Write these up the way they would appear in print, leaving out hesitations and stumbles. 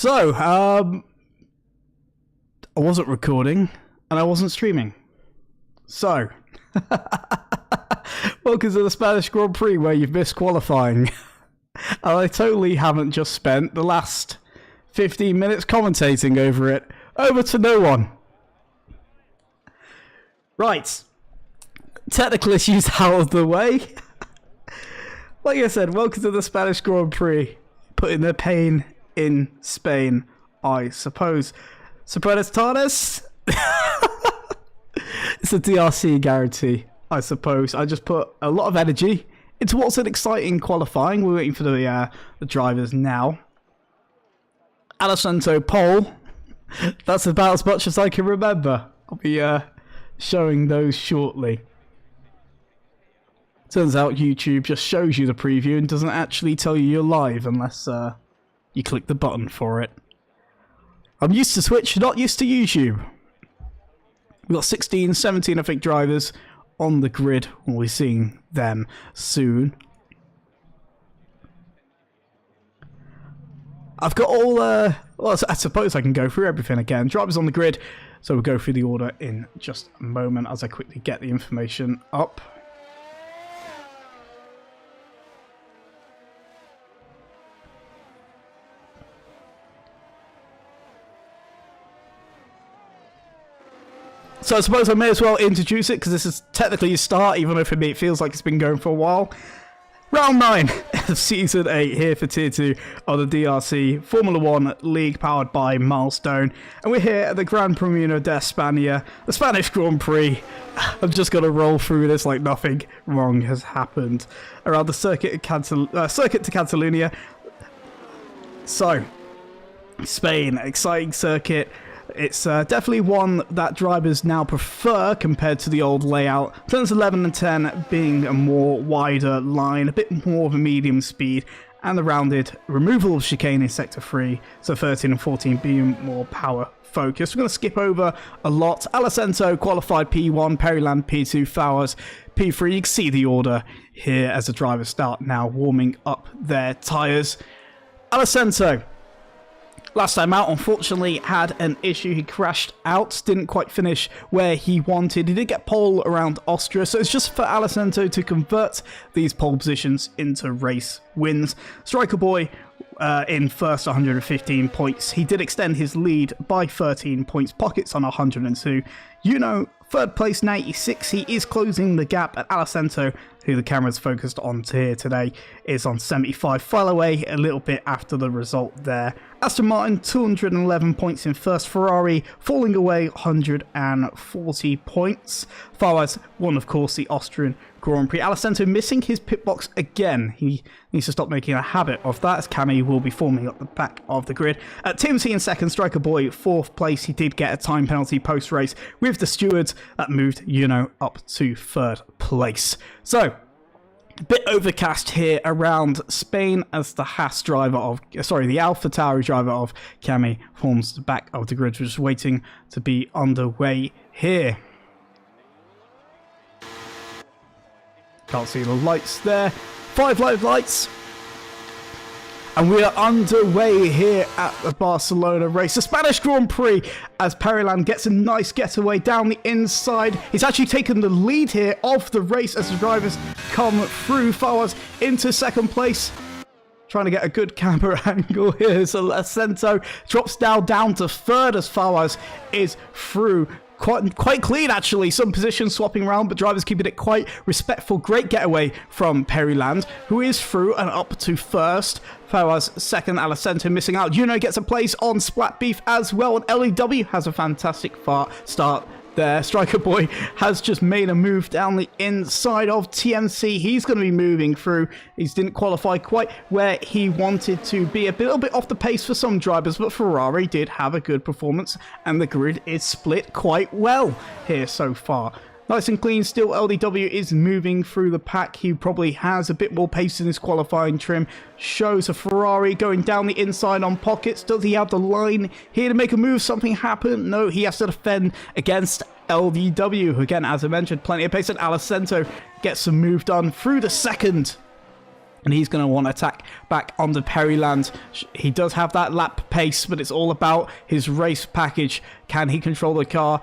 I wasn't recording and I wasn't streaming. So, welcome to the Spanish Grand Prix where you've missed qualifying. And I totally haven't just spent the last 15 minutes commentating over it. Over to no one. Right. Technical issues out of the way. Like I said, welcome to the Spanish Grand Prix. Putting the pain in Spain, I suppose. So, buenas tardes. It's a DRC guarantee, I suppose. I just put a lot of energy into what's an exciting qualifying. We're waiting for the drivers now. Alessandro pole. That's about as much as I can remember. I'll be showing those shortly. Turns out YouTube just shows you the preview and doesn't actually tell you you're live unless you click the button for it. I'm used to Twitch, not used to YouTube. We've got 16, 17 I think drivers on the grid. We'll be seeing them soon. I've got all, well, I suppose I can go through everything again. Drivers on the grid, so we'll go through the order in just a moment as I quickly get the information up. So I suppose I may as well introduce it because this is technically a start, even though for me it feels like it's been going for a while. Round 9 of Season 8 here for Tier 2 of the DRC Formula 1 League powered by Milestone. And we're here at the Gran Premio de España, the Spanish Grand Prix. I'm just going to roll through this like nothing wrong has happened. Around the circuit to Catalonia. So, Spain, exciting circuit. It's definitely one that drivers now prefer compared to the old layout. Turns 11 and 10 being a more wider line, a bit more of a medium speed, and the rounded removal of chicane in Sector 3, so 13 and 14 being more power focused. We're going to skip over a lot. Alessandro qualified P1, Periland P2, Flowers P3. You can see the order here as the drivers start now warming up their tyres. Alessandro, last time out, unfortunately, had an issue. He crashed out, didn't quite finish where he wanted. He did get pole around Austria, so it's just for Alessandro to convert these pole positions into race wins. Striker Boy in first, 115 points. He did extend his lead by 13 points. Pockets on 102. Third place, 96. He is closing the gap at Alessandro, who the camera's focused on here today, is on 75. Fell away a little bit after the result there. Aston Martin, 211 points in first. Ferrari falling away, 140 points. Flowers won, of course, the Austrian Grand Prix. Alessandro missing his pit box again. He needs to stop making a habit of that, as Cami will be forming up the back of the grid. Timothy in second, Striker Boy fourth place. He did get a time penalty post-race with the stewards that moved, up to third place. So, a bit overcast here around Spain as the Haas driver of, the AlphaTauri driver of Cami forms the back of the grid, just waiting to be underway here. Can't see the lights there. 5 live lights. And we are underway here at the Barcelona race. The Spanish Grand Prix as Periland gets a nice getaway down the inside. He's actually taken the lead here of the race as the drivers come through. Flowers into second place. Trying to get a good camera angle here. So Alessandro drops now down to third as Flowers is through. Quite clean, actually. Some positions swapping around, but drivers keeping it quite respectful. Great getaway from Periland, who is through and up to first. Flowers second, Alessandro missing out. Juno gets a place on Splat Beef as well, and LEW has a fantastic start there. Striker Boy has just made a move down the inside of TMC. He's going to be moving through. He didn't qualify quite where he wanted to be. A little bit off the pace for some drivers, but Ferrari did have a good performance, and the grid is split quite well here so far. Nice and clean still. LDW is moving through the pack. He probably has a bit more pace in his qualifying trim. Shows a Ferrari going down the inside on Pockets. Does he have the line here to make a move? Something happen? No, he has to defend against LDW, who again, as I mentioned, plenty of pace. And Alessandro gets some move done through the second. And he's going to want to attack back onto Perryland. He does have that lap pace, but it's all about his race package. Can he control the car?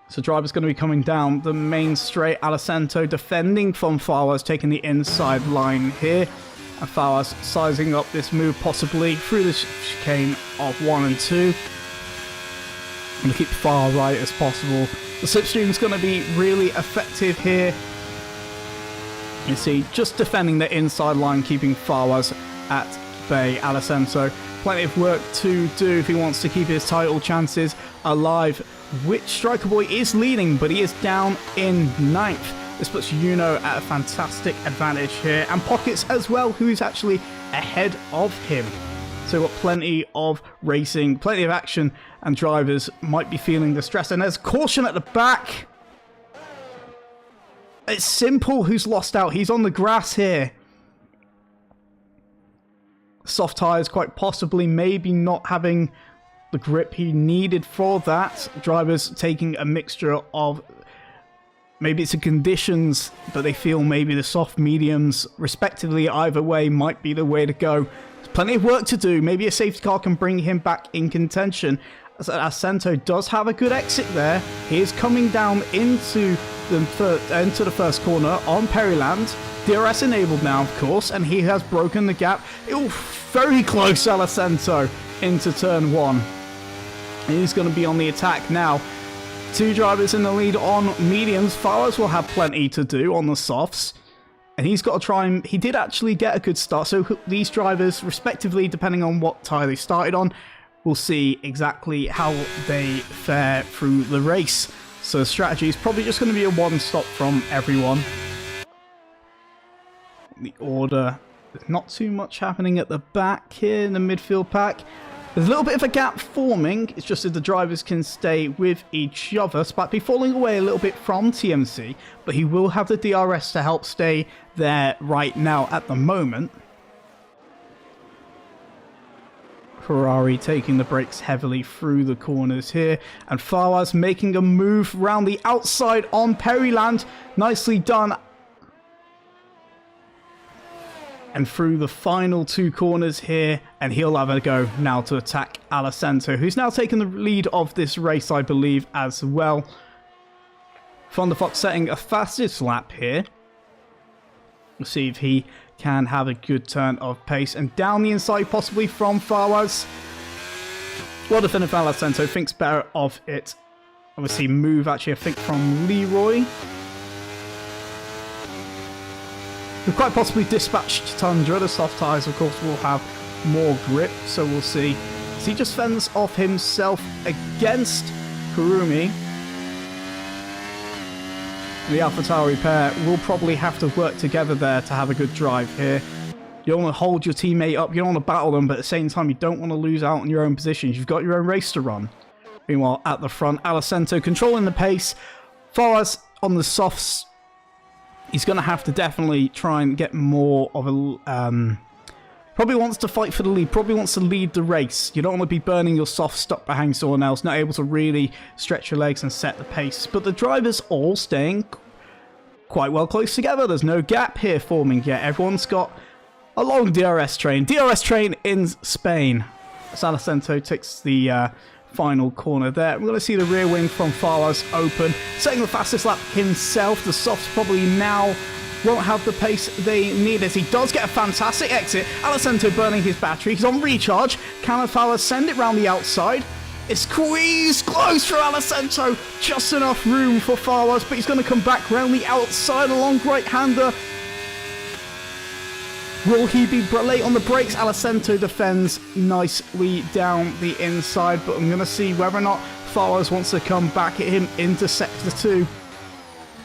So driver's going to be coming down the main straight. Alessandro defending from Forza, taking the inside line here. And Forza sizing up this move possibly through the chicane of 1 and 2. And to keep far right as possible. The slipstream is going to be really effective here. You see, just defending the inside line, keeping Forza at bay. Alessandro, plenty of work to do if he wants to keep his title chances alive. Which Striker Boy is leading, but he is down in 9th. This puts Yuno at a fantastic advantage here. And Pockets as well, who is actually ahead of him. So we've got plenty of racing, plenty of action, and drivers might be feeling the stress. And there's caution at the back. It's Simple who's lost out. He's on the grass here. Soft tyres quite possibly, maybe not having the grip he needed for that. Drivers taking a mixture of, maybe it's the conditions, but they feel maybe the soft mediums respectively either way might be the way to go. There's plenty of work to do. Maybe a safety car can bring him back in contention. Ascento does have a good exit there. He is coming down into the first corner on Perryland. DRS enabled now, of course, and he has broken the gap. Very close, Alessandro, into turn 1. He's going to be on the attack now. 2 drivers in the lead on mediums. Forza will have plenty to do on the softs. And he's got to try and... He did actually get a good start. So these drivers, respectively, depending on what tyre they started on, we'll see exactly how they fare through the race. So the strategy is probably just going to be a one-stop from everyone. The order, there's not too much happening at the back here in the midfield pack. There's a little bit of a gap forming. It's just that the drivers can stay with each other. Spatby falling away a little bit from TMC, but he will have the DRS to help stay there right now at the moment. Ferrari taking the brakes heavily through the corners here. And Fawaz making a move around the outside on Perryland. Nicely done. And through the final 2 corners here. And he'll have a go now to attack Alessandro, who's now taken the lead of this race, I believe, as well. Thunderfox setting a fastest lap here. We'll see if he can have a good turn of pace. And down the inside, possibly from Fawaz. Well defended from Alessandro, thinks better of it. Obviously, move actually, I think, from Leroy. We've quite possibly dispatched Tundra. The soft tyres, of course, will have more grip, so we'll see. So he just fends off himself against Kurumi. The AlphaTauri pair will probably have to work together there to have a good drive here. You don't want to hold your teammate up, you don't want to battle them, but at the same time, you don't want to lose out on your own positions. You've got your own race to run. Meanwhile, at the front, Alessandro controlling the pace. Fawaz on the softs. He's going to have to definitely try and get more of a... probably wants to fight for the lead. Probably wants to lead the race. You don't want to be burning your soft stuck behind someone else. Not able to really stretch your legs and set the pace. But the drivers all staying quite well close together. There's no gap here forming yet. Everyone's got a long DRS train. DRS train in Spain. Salacento takes the... final corner there. We're going to see the rear wing from Fawaz open, setting the fastest lap himself. The softs probably now won't have the pace they need as he does get a fantastic exit. Alessandro burning his battery. He's on recharge. Can Fawaz send it round the outside? It's squeezed close for Alessandro. Just enough room for Fawaz, but he's going to come back round the outside along right-hander. Will he be late on the brakes? Alessandro defends nicely down the inside, but I'm going to see whether or not Fawaz wants to come back at him into Sector 2.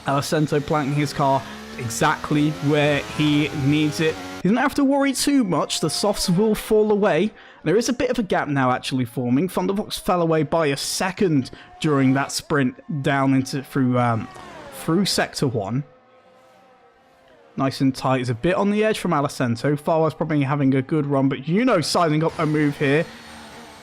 Alessandro planting his car exactly where he needs it. He doesn't have to worry too much. The softs will fall away. There is a bit of a gap now actually forming. Thunderbox fell away by a second during that sprint down into through Sector 1. Nice and tight. It's a bit on the edge from Alessandro. Fawaz probably having a good run, but Yuno sizing up a move here.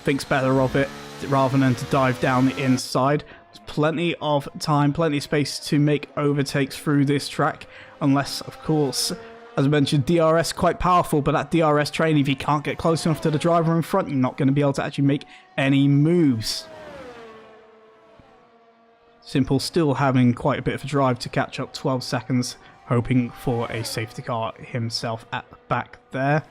Thinks better of it rather than to dive down the inside. There's plenty of time, plenty of space to make overtakes through this track. Unless, of course, As I mentioned, DRS quite powerful, but that DRS train, if you can't get close enough to the driver in front, you're not going to be able to actually make any moves. Simple still having quite a bit of a drive to catch up, 12 seconds, hoping for a safety car himself at the back there.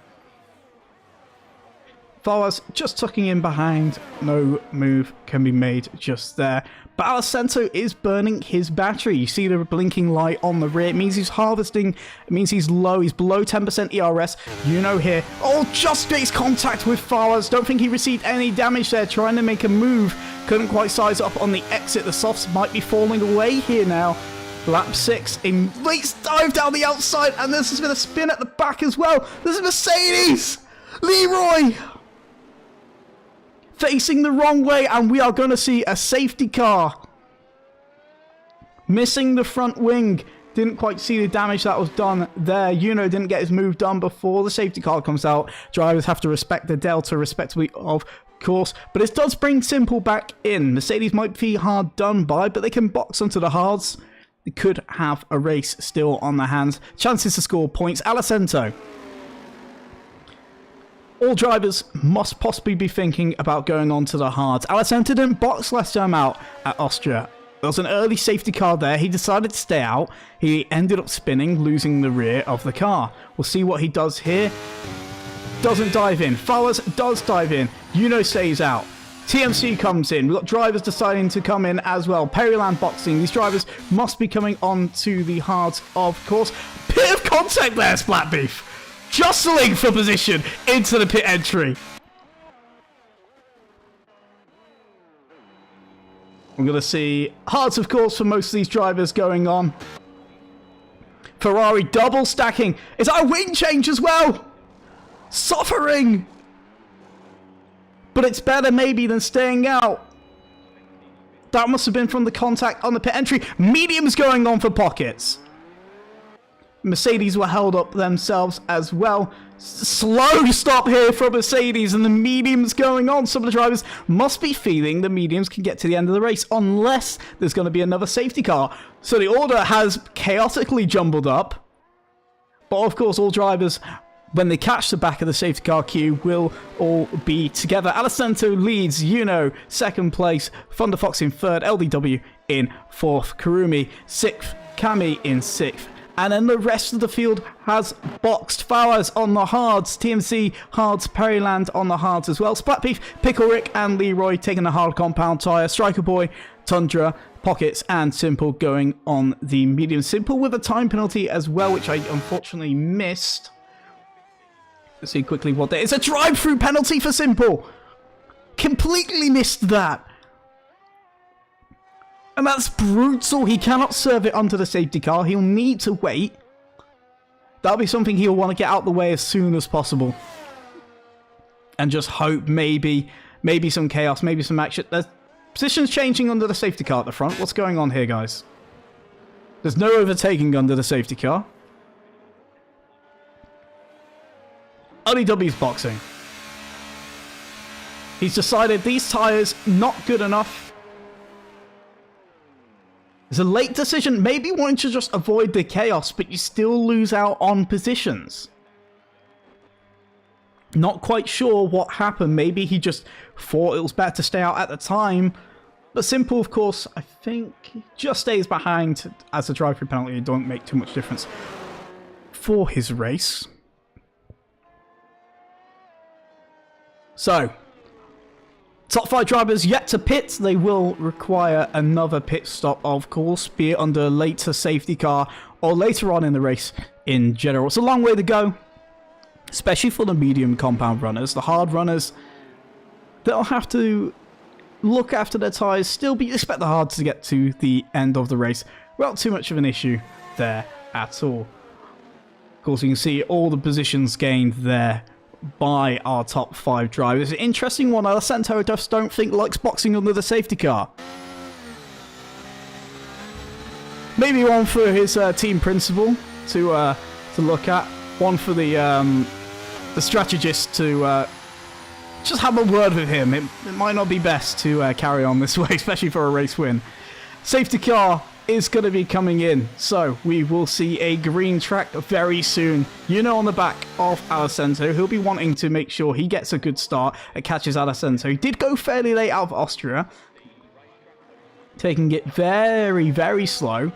Forza just tucking in behind, no move can be made just there. But Alessandro is burning his battery. You see the blinking light on the rear. It means he's harvesting. It means he's low. He's below 10% ERS. You know here. Oh, just makes contact with Forza. Don't think he received any damage there. Trying to make a move. Couldn't quite size up on the exit. The softs might be falling away here now. Lap 6. A late dive down the outside. And this has been a spin at the back as well. This is Mercedes. Leroy facing the wrong way, and we are going to see a safety car. Missing the front wing. Didn't quite see the damage that was done there. Yuno didn't get his move done before the safety car comes out. Drivers have to respect the delta respectively, of course. But it does bring Simple back in. Mercedes might be hard done by, but they can box onto the hards. They could have a race still on their hands. Chances to score points. Alessandro. All drivers must possibly be thinking about going on to the hards. Alessandro didn't box last time out at Austria. There was an early safety car there. He decided to stay out. He ended up spinning, losing the rear of the car. We'll see what he does here. Doesn't dive in. Forza does dive in. Yuno stays out. TMC comes in. We've got drivers deciding to come in as well. Perryland boxing. These drivers must be coming on to the hards, of course. Bit of contact there, Splat Beef. Jostling for position into the pit entry. We're going to see hards, of course, for most of these drivers going on. Ferrari double stacking. Is that a wing change as well? Suffering. But it's better maybe than staying out. That must have been from the contact on the pit entry. Mediums going on for pockets. Mercedes were held up themselves as well. Slow stop here from Mercedes, and the mediums going on. Some of the drivers must be feeling the mediums can get to the end of the race unless there's going to be another safety car. So the order has chaotically jumbled up. But of course, all drivers, when they catch the back of the safety car queue, will all be together. Alessandro leads, Yuno second place, Thunder Fox in third, LDW in fourth, Kurumi sixth, Kami in sixth. And then the rest of the field has boxed. Flowers on the hards. TMC hards. Perryland on the hards as well. Splat Beef, Pickle Rick and Leroy taking the hard compound tyre. Striker Boy, Tundra, Pockets and Simple going on the medium. Simple with a time penalty as well, which I unfortunately missed. Let's see quickly what there is. A drive-through penalty for Simple. Completely missed that. And that's brutal. He cannot serve it onto the safety car. He'll need to wait. That'll be something he'll want to get out the way as soon as possible. And just hope maybe some chaos, maybe some action. There's positions changing under the safety car at the front. What's going on here, guys? There's no overtaking under the safety car. LEW's boxing. He's decided these tyres not good enough. It's a late decision, maybe wanting to just avoid the chaos, but you still lose out on positions. Not quite sure what happened. Maybe he just thought it was better to stay out at the time. But Simple, of course, I think just stays behind as a drive-through penalty. It don't make too much difference for his race. So, top 5 drivers yet to pit. They will require another pit stop, of course, be it under a later safety car or later on in the race in general. It's a long way to go, especially for the medium compound runners. The hard runners, they'll have to look after their tyres, still be expect the hards to get to the end of the race. Not too much of an issue there at all. Of course, you can see all the positions gained there by our top 5 drivers. An interesting one. Alessandro, I just don't think likes boxing under the safety car. Maybe one for his team principal to look at. One for the strategist to just have a word with him. It might not be best to carry on this way, especially for a race win. Safety car is going to be coming in. So we will see a green track very soon. On the back of Alessandro, he'll be wanting to make sure he gets a good start and catches Alessandro. He did go fairly late out of Austria, taking it very, very slow.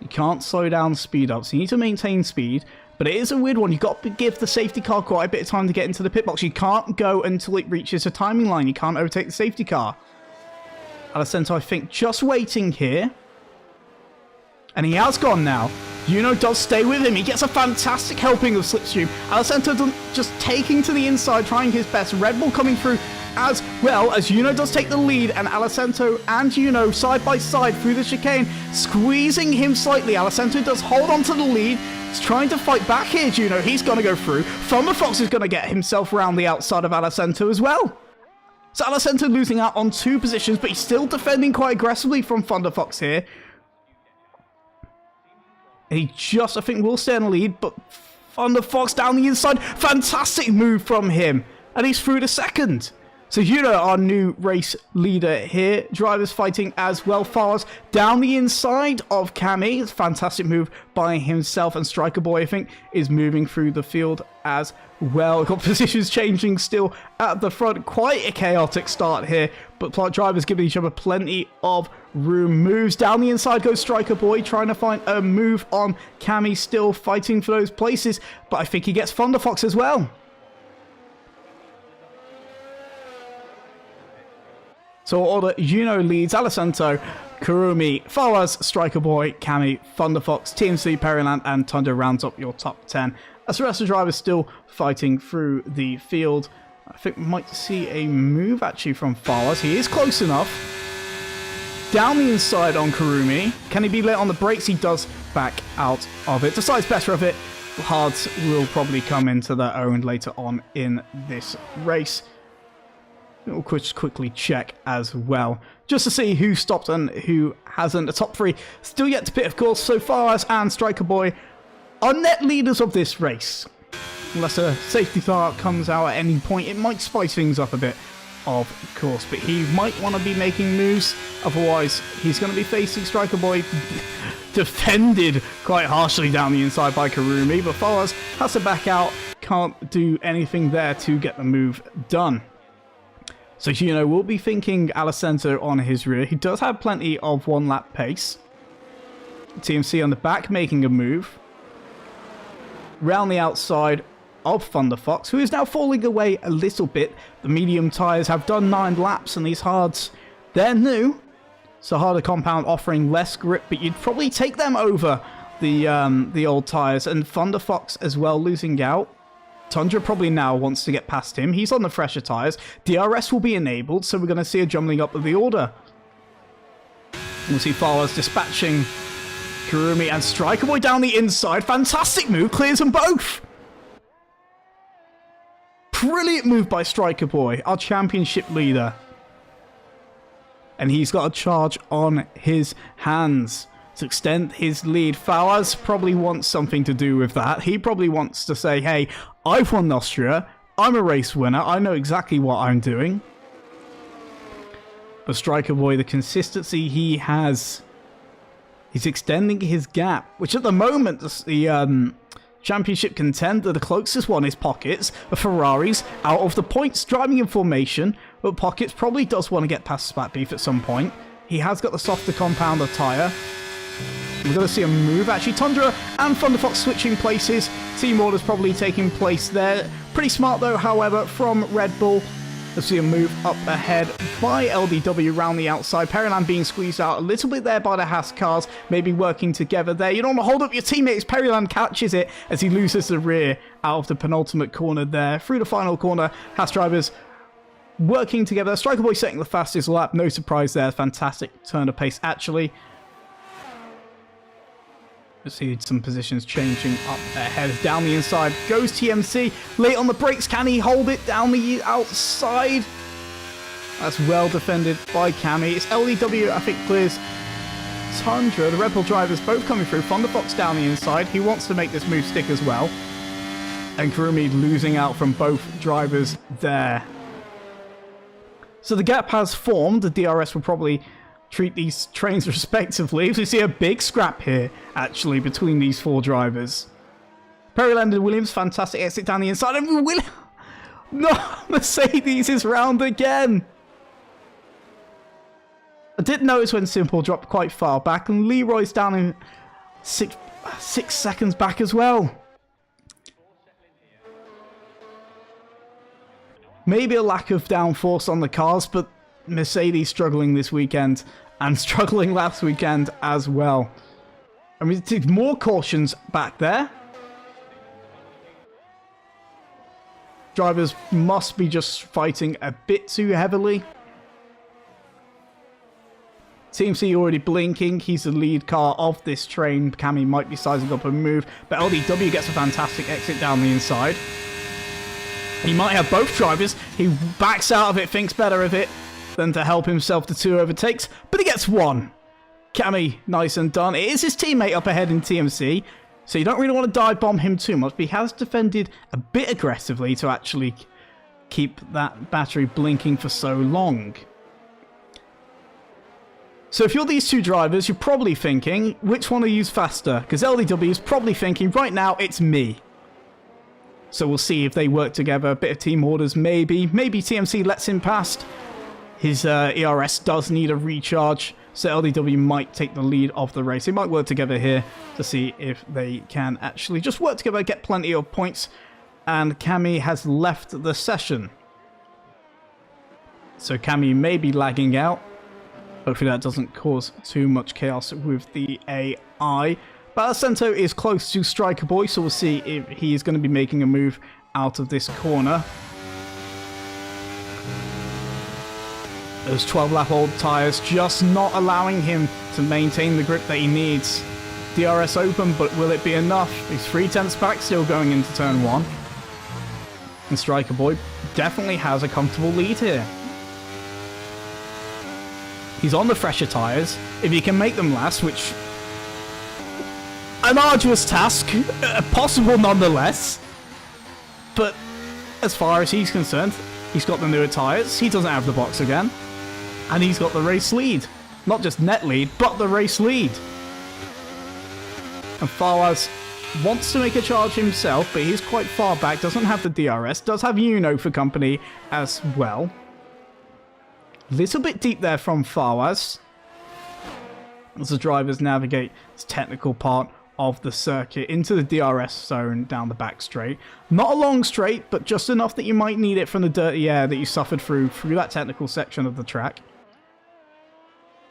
You can't slow down, speed up, so you need to maintain speed. But it is a weird one. You've got to give the safety car quite a bit of time to get into the pit box. You can't go until it reaches a timing line. You can't overtake the safety car. Alessandro, I think, just waiting here. And he has gone now. Does stay with him. He gets a fantastic helping of Slipstream. Alessandro just taking to the inside, trying his best. Red Bull coming through as well as does take the lead. And Alessandro and side by side through the chicane, squeezing him slightly. Alessandro does hold on to the lead. He's trying to fight back here, He's going to go through. Thunderfox is going to get himself around the outside of Alessandro as well. So Alessandro losing out on 2 positions, but he's still defending quite aggressively from Thunderfox here. And he just, I think, will stay in the lead, but Thunderfox down the inside. Fantastic move from him. And he's through to second. So our new race leader here. Drivers fighting as well. Fars down the inside of Cammy. It's a fantastic move by himself. And Striker Boy, I think, is moving through the field as well. Got positions changing still at the front. Quite a chaotic start here. But drivers giving each other plenty of room. Moves down the inside goes Striker Boy. Trying to find a move on Cammy. Still fighting for those places. But I think he gets Thunderfox as well. So order, leads Alessandro, Kurumi, Fawaz, Striker Boy, Cammy, Thunderfox, TMC, Periland, and Tundra rounds up your top 10. As the rest of the drivers still fighting through the field. I think we might see a move actually from Fawaz. He is close enough. Down the inside on Kurumi. Can he be late on the brakes? He does back out of it. Decides better of it. Hards will probably come into their own later on in this race. We'll quickly check as well, just to see who stopped and who hasn't. The top 3 still yet to pit, of course. So Fawaz and Striker Boy are net leaders of this race. Unless a safety car comes out at any point, it might spice things up a bit, of course. But he might want to be making moves. Otherwise, he's going to be facing Striker Boy, defended quite harshly down the inside by Kurumi. But Fawaz has to back out. Can't do anything there to get the move done. So, we'll be thinking Alessandro on his rear. He does have plenty of 1-lap pace. TMC on the back making a move. Round the outside of Thunderfox, who is now falling away a little bit. The medium tyres have done 9 laps, and these hards, they're new. So harder compound offering less grip, but you'd probably take them over the old tyres. And Thunderfox as well losing out. Tundra probably now wants to get past him. He's on the fresher tyres. DRS will be enabled, so we're going to see a jumbling up of the order. We'll see Fawaz dispatching Kurumi and Striker Boy down the inside. Fantastic move. Clears them both. Brilliant move by Striker Boy, our championship leader. And he's got a charge on his hands to extend his lead. Fawaz probably wants something to do with that. He probably wants to say, hey, I've won Austria. I'm a race winner. I know exactly what I'm doing. But Striker Boy, the consistency he has, he's extending his gap, which at the moment, the championship contender, the closest one is Pockets. The Ferraris out of the points, driving in formation. But Pockets probably does want to get past Spat Beef at some point. He has got the softer compounder tyre. We're going to see a move. Actually, Tundra and Thunderfox switching places. Team orders probably taking place there. Pretty smart, though, however, from Red Bull. Let's see a move up ahead by LDW round the outside. Periland being squeezed out a little bit there by the Haas cars. Maybe working together there. You don't want to hold up your teammates. Periland catches it as he loses the rear out of the penultimate corner there. Through the final corner, Haas drivers working together. Striker Boy setting the fastest lap. No surprise there. Fantastic turn of pace, actually. See some positions changing up ahead. Down the inside goes TMC. Late on the brakes. Can he hold it down the outside? That's well defended by Cammy. It's LDW, I think, clears Tundra. The Red Bull drivers both coming through. Thunderfox down the inside. He wants to make this move stick as well. And Kurumi losing out from both drivers there. So the gap has formed. The DRS will probably treat these trains respectively. We see a big scrap here, actually, between these 4 drivers. Perryland and Williams, fantastic exit down the inside. And no, Mercedes is round again. I did notice when Simple dropped quite far back, and Leroy's down in 6 seconds back as well. Maybe a lack of downforce on the cars, but Mercedes struggling this weekend and struggling last weekend as well. I mean, more cautions back there. Drivers must be just fighting a bit too heavily. TMC already blinking. He's the lead car of this train. Cammy might be sizing up a move, but LDW gets a fantastic exit down the inside. He might have both drivers. He backs out of it, thinks better of it than to help himself to 2 overtakes, but he gets 1. Cammy, nice and done. It is his teammate up ahead in TMC, so you don't really want to dive bomb him too much, but he has defended a bit aggressively to actually keep that battery blinking for so long. So if you're these 2 drivers, you're probably thinking, which one to use faster? Because LDW is probably thinking, right now, it's me. So we'll see if they work together. A bit of team orders, maybe. Maybe TMC lets him past. His ERS does need a recharge, so LDW might take the lead of the race. They might work together here to see if they can actually just work together, get plenty of points. And Cammy has left the session. So Cammy may be lagging out. Hopefully that doesn't cause too much chaos with the AI. But Ascento is close to Striker Boy, so we'll see if he is going to be making a move out of this corner. Those 12-lap-old tyres just not allowing him to maintain the grip that he needs. DRS open, but will it be enough? He's 3/10 back, still going into turn 1. And Striker Boy definitely has a comfortable lead here. He's on the fresher tyres. If he can make them last, which... an arduous task, possible nonetheless. But as far as he's concerned, he's got the newer tyres. He doesn't have the box again. And he's got the race lead. Not just net lead, but the race lead. And Fawaz wants to make a charge himself, but he's quite far back. Doesn't have the DRS. Does have Uno for company as well. Little bit deep there from Fawaz as the drivers navigate this technical part of the circuit into the DRS zone down the back straight. Not a long straight, but just enough that you might need it from the dirty air that you suffered through that technical section of the track.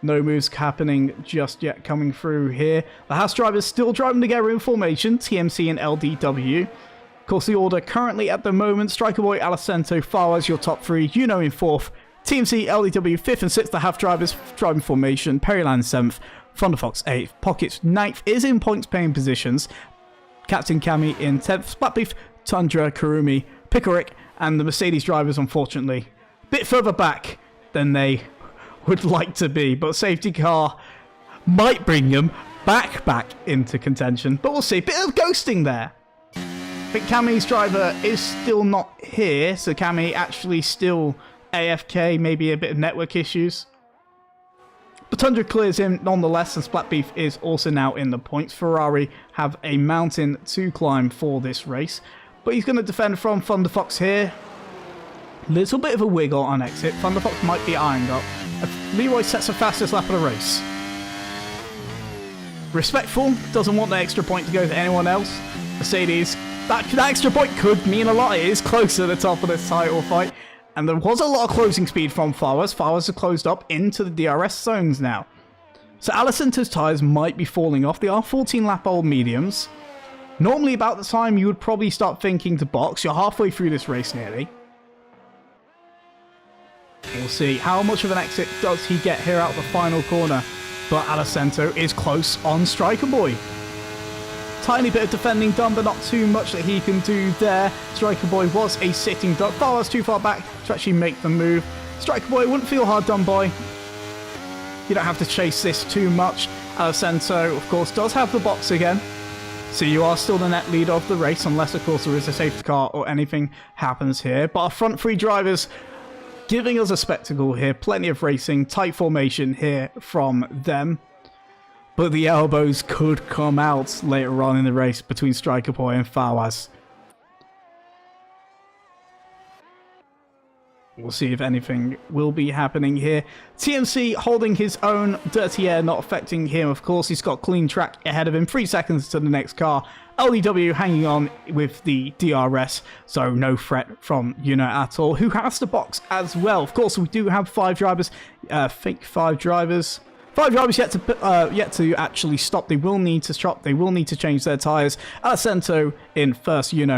No moves happening just yet coming through here. The Haas drivers still driving together in formation, TMC and LDW. Of course, the order currently at the moment, Striker Boy, Alicento, Fawaz, your top 3, Uno in 4th, TMC, LDW 5th and 6th, the half drivers driving formation, Perryland 7th, Thunderfox 8th, Pockets 9th is in points paying positions, Captain Cammy in 10th, Splatbeef, Tundra, Kurumi, Pickerick, and the Mercedes drivers, unfortunately, a bit further back than they would like to be, but safety car might bring them back into contention, but we'll see. Bit of ghosting there. I think Cammy's driver is still not here, so Cammy actually still AFK, maybe a bit of network issues. But Tundra clears him nonetheless, and Splatbeef is also now in the points. Ferrari have a mountain to climb for this race, but he's going to defend from Thunderfox here. Little bit of a wiggle on exit. Thunderfox might be eyeing up. Leroy sets the fastest lap of the race. Respectful, doesn't want the extra point to go to anyone else. Mercedes, that extra point could mean a lot. It is close to the top of this title fight. And there was a lot of closing speed from Fawaz. Fawaz are closed up into the DRS zones now. So Alicento's tyres might be falling off. They are 14-lap-old mediums. Normally about the time you would probably start thinking to box. You're halfway through this race nearly. We'll see how much of an exit does he get here out the final corner. But Alicento is close on Striker Boy. Tiny bit of defending done, but not too much that he can do there. Striker Boy was a sitting duck. Fawaz too far back to actually make the move. Striker Boy wouldn't feel hard done by. You don't have to chase this too much. Alicento, of course, does have the box again. So you are still the net leader of the race, unless, of course, there is a safety car or anything happens here. But our front 3 drivers giving us a spectacle here. Plenty of racing, tight formation here from them. But the elbows could come out later on in the race between Striker Boy and Fawaz. We'll see if anything will be happening here. TMC holding his own, dirty air not affecting him. Of course, he's got clean track ahead of him. 3 seconds to the next car. LDW hanging on with the DRS, so no threat from at all. Who has the box as well? Of course, we do have 5 drivers. Fake 5 drivers. 5 drivers yet to actually stop. They will need to stop. They will need to change their tyres. Alessandro in first, in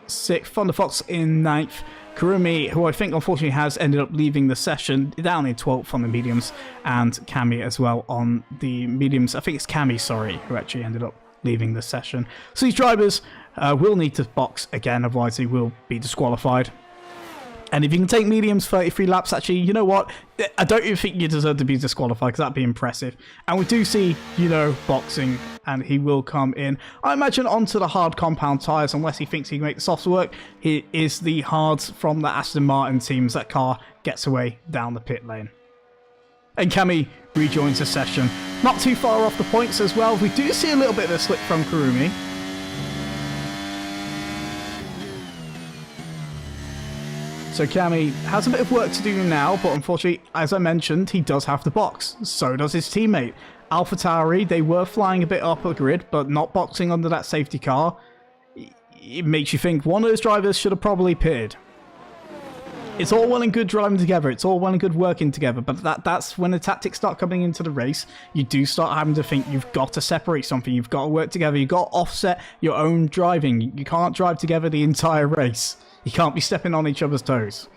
6th. Thunder Fox in 9th. Kurumi, who I think unfortunately has ended up leaving the session, down in 12th on the mediums, and Cami as well on the mediums. I think it's Cami, sorry, who actually ended up leaving the session. So these drivers will need to box again, otherwise they will be disqualified. And if you can take mediums 33 laps, actually, you know what? I don't even think you deserve to be disqualified, because that'd be impressive. And we do see, boxing, and he will come in. I imagine onto the hard compound tyres, unless he thinks he can make the softs work. He is the hards from the Aston Martin teams. That car gets away down the pit lane. And Cami rejoins the session. Not too far off the points as well. We do see a little bit of a slip from Kurumi. So Cami has a bit of work to do now, but unfortunately, as I mentioned, he does have the box. So does his teammate. AlphaTauri, they were flying a bit up the grid, but not boxing under that safety car. It makes you think one of those drivers should have probably pitted. It's all well and good driving together. It's all well and good working together, but that's when the tactics start coming into the race. You do start having to think you've got to separate something. You've got to work together. You've got to offset your own driving. You can't drive together the entire race. You can't be stepping on each other's toes.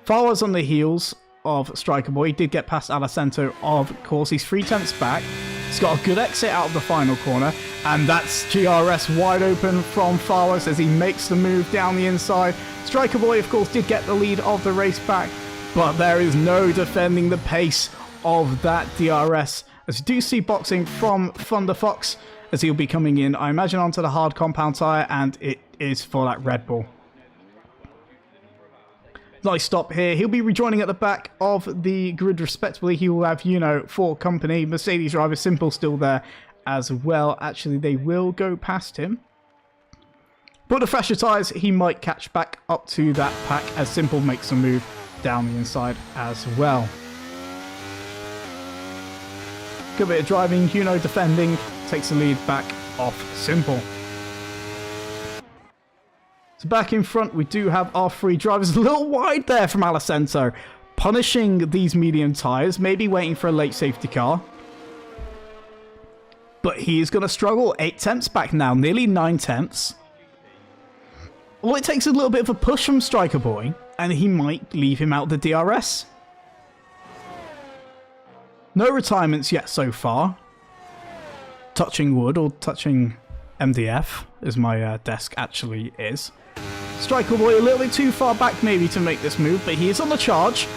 Fawaz on the heels of Striker Boy. He did get past Alessandro, of course. He's 3/10 back. He's got a good exit out of the final corner. And that's GRS wide open from Fawaz as he makes the move down the inside. Striker Boy, of course, did get the lead of the race back. But there is no defending the pace of that DRS. As you do see boxing from Thunder Fox, as he'll be coming in, I imagine, onto the hard compound tyre. And it is for that Red Bull. Nice stop here. He'll be rejoining at the back of the grid respectively. He will have, for company. Mercedes driver Simple still there as well. Actually, they will go past him. But the fresher tyres, he might catch back up to that pack as Simple makes a move down the inside as well. Good bit of driving, defending, takes the lead back off Simple. So back in front, we do have our 3 drivers. A little wide there from Alessandro. Punishing these medium tyres. Maybe waiting for a late safety car. But he is going to struggle. 8/10 back now. Nearly 9/10. Well, it takes a little bit of a push from Striker Boy. And he might leave him out the DRS. No retirements yet so far. Touching wood or touching MDF, as my desk actually is. Striker Boy a little bit too far back maybe to make this move, but he is on the charge.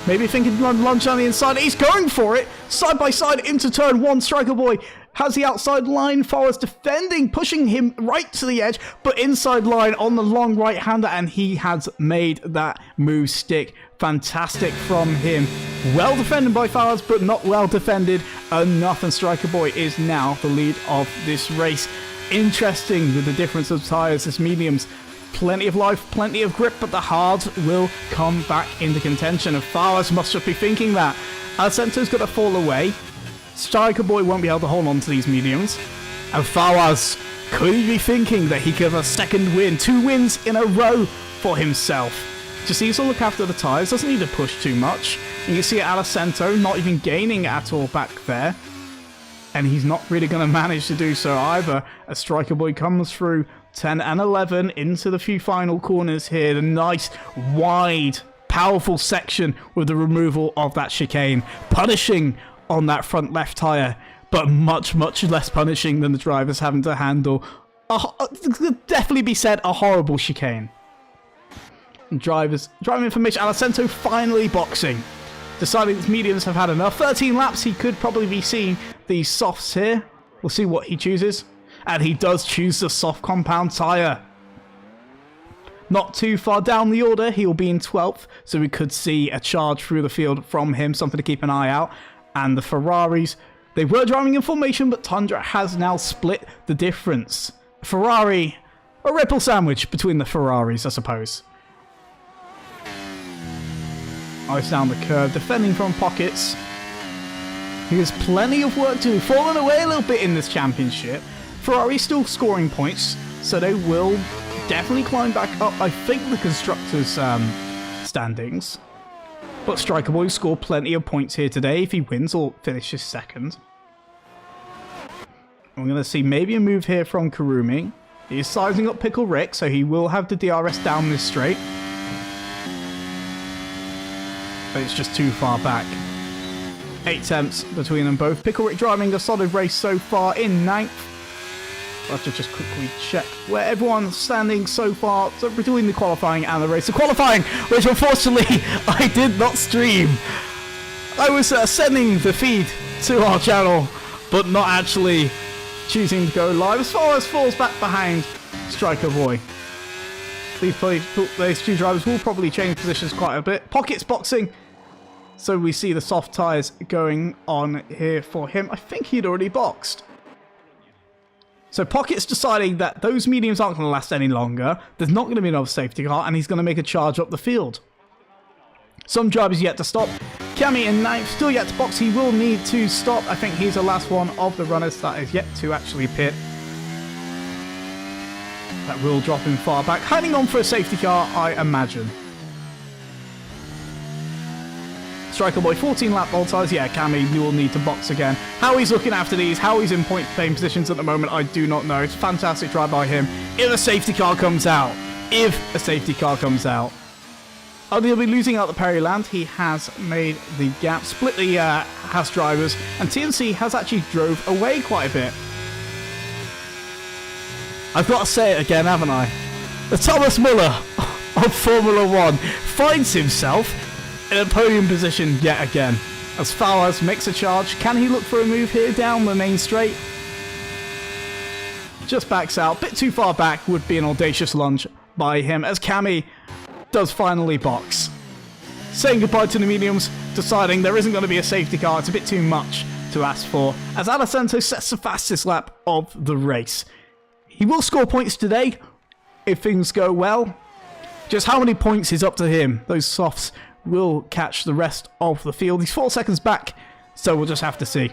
Maybe thinking lunge on the inside. He's going for it. Side by side into turn 1. Striker Boy has the outside line. Forza defending, pushing him right to the edge, but inside line on the long right-hander, and he has made that move stick. Fantastic from him. Well defended by Forza, but not well defended enough, and Striker Boy is now the lead of this race. Interesting with the difference of tyres as mediums. Plenty of life, plenty of grip, but the hards will come back into contention, and Fawaz must just be thinking that. Alessandro's got to fall away. Striker Boy won't be able to hold on to these mediums. And Fawaz could he be thinking that he could have a second win, 2 wins in a row for himself. Just needs to look after the tyres, doesn't need to push too much. You can see Alessandro not even gaining at all back there. And he's not really going to manage to do so either, as Striker Boy comes through 10 and 11 into the few final corners here. The nice, wide, powerful section with the removal of that chicane. Punishing on that front left tyre, but much, much less punishing than the drivers having to handle. Definitely be said, a horrible chicane. And driving information, Alessandro finally boxing. Deciding his mediums have had enough. 13 laps, he could probably be seeing these softs here. We'll see what he chooses. And he does choose the soft compound tyre. Not too far down the order, he will be in 12th, so we could see a charge through the field from him, something to keep an eye out. And the Ferraris, they were driving in formation, but Tundra has now split the difference. Ferrari, a ripple sandwich between the Ferraris, I suppose. Ice down the curve, defending from pockets. He has plenty of work to do, falling away a little bit in this championship. Ferrari still scoring points, so they will definitely climb back up, I think, the Constructors' standings. But Striker Boy scored plenty of points here today if he wins or finishes second. We're going to see maybe a move here from Kurumi. He is sizing up Pickle Rick, so he will have the DRS down this straight. But it's just too far back. 8 tenths between them both. Pickle Rick driving a solid race so far in 9th. I'll have to just quickly check where everyone's standing so far, so between the qualifying and the race. The qualifying, which unfortunately I did not stream. I was sending the feed to our channel, but not actually choosing to go live. As far as falls back behind Striker Boy. These two drivers will probably change positions quite a bit. Pockets boxing. So we see the soft tyres going on here for him. I think he'd already boxed. So Pocket's deciding that those mediums aren't going to last any longer. There's not going to be another safety car, and he's going to make a charge up the field. Some drivers yet to stop. Cammy in 9th, still yet to box. He will need to stop. I think he's the last one of the runners that is yet to actually pit. That will drop him far back. Hiding on for a safety car, I imagine. Striker Boy, 14 lap voltiles. Yeah, Cammy will need to box again. How he's looking after these, how he's in point playing positions at the moment, I do not know. It's a fantastic drive by him. If a safety car comes out. Oh, he'll be losing out the Perryland. He has made the gap, split the Haas drivers, and TNC has actually drove away quite a bit. I've got to say it again, haven't I? The Thomas Muller of Formula 1 finds himself in a podium position yet again. As Fowers makes a charge, can he look for a move here down the main straight? Just backs out, bit too far back, would be an audacious lunge by him as Cammy does finally box. Saying goodbye to the mediums, deciding there isn't going to be a safety car, it's a bit too much to ask for, as Alessandro sets the fastest lap of the race. He will score points today if things go well. Just how many points is up to him. Those softs will catch the rest of the field. He's 4 seconds back, so we'll just have to see.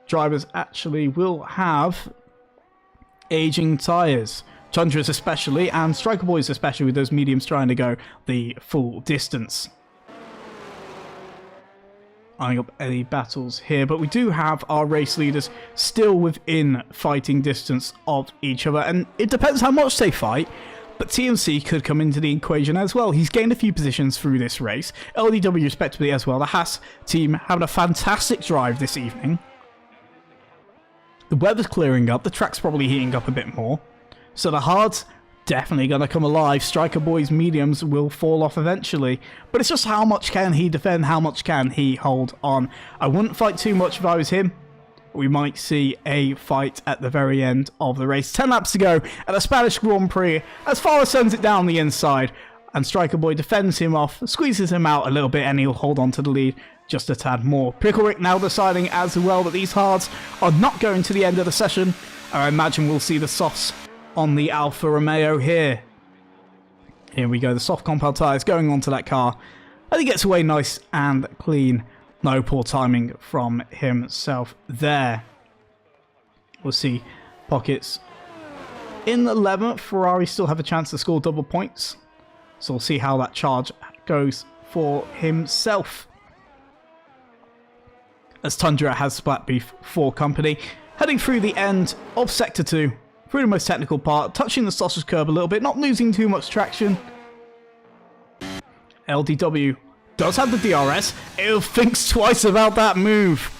Drivers actually will have aging tyres. Tundras especially, and Striker Boys especially, with those mediums trying to go the full distance. Eyeing up any battles here, but we do have our race leaders still within fighting distance of each other, and it depends how much they fight. But TMC could come into the equation as well. He's gained a few positions through this race. LDW respectively as well. The Haas team having a fantastic drive this evening. The weather's clearing up. The track's probably heating up a bit more. So the hards definitely going to come alive. Striker Boy's mediums will fall off eventually. But it's just how much can he defend? How much can he hold on? I wouldn't fight too much if I was him. We might see a fight at the very end of the race. 10 laps to go at the Spanish Grand Prix as Forza sends it down the inside, and Striker Boy defends him off, squeezes him out a little bit, and he'll hold on to the lead just a tad more. Pickle Rick now deciding as well that these hards are not going to the end of the session. I imagine we'll see the softs on the Alfa Romeo here. Here we go, the soft compound tyres going onto that car, and he gets away nice and clean. No poor timing from himself there. We'll see Pockets in 11th. Ferrari still have a chance to score double points. So we'll see how that charge goes for himself. As Tundra has splat beef for company. Heading through the end of Sector 2. Through the most technical part. Touching the sausage curb a little bit. Not losing too much traction. LDW does have the DRS. It thinks twice about that move.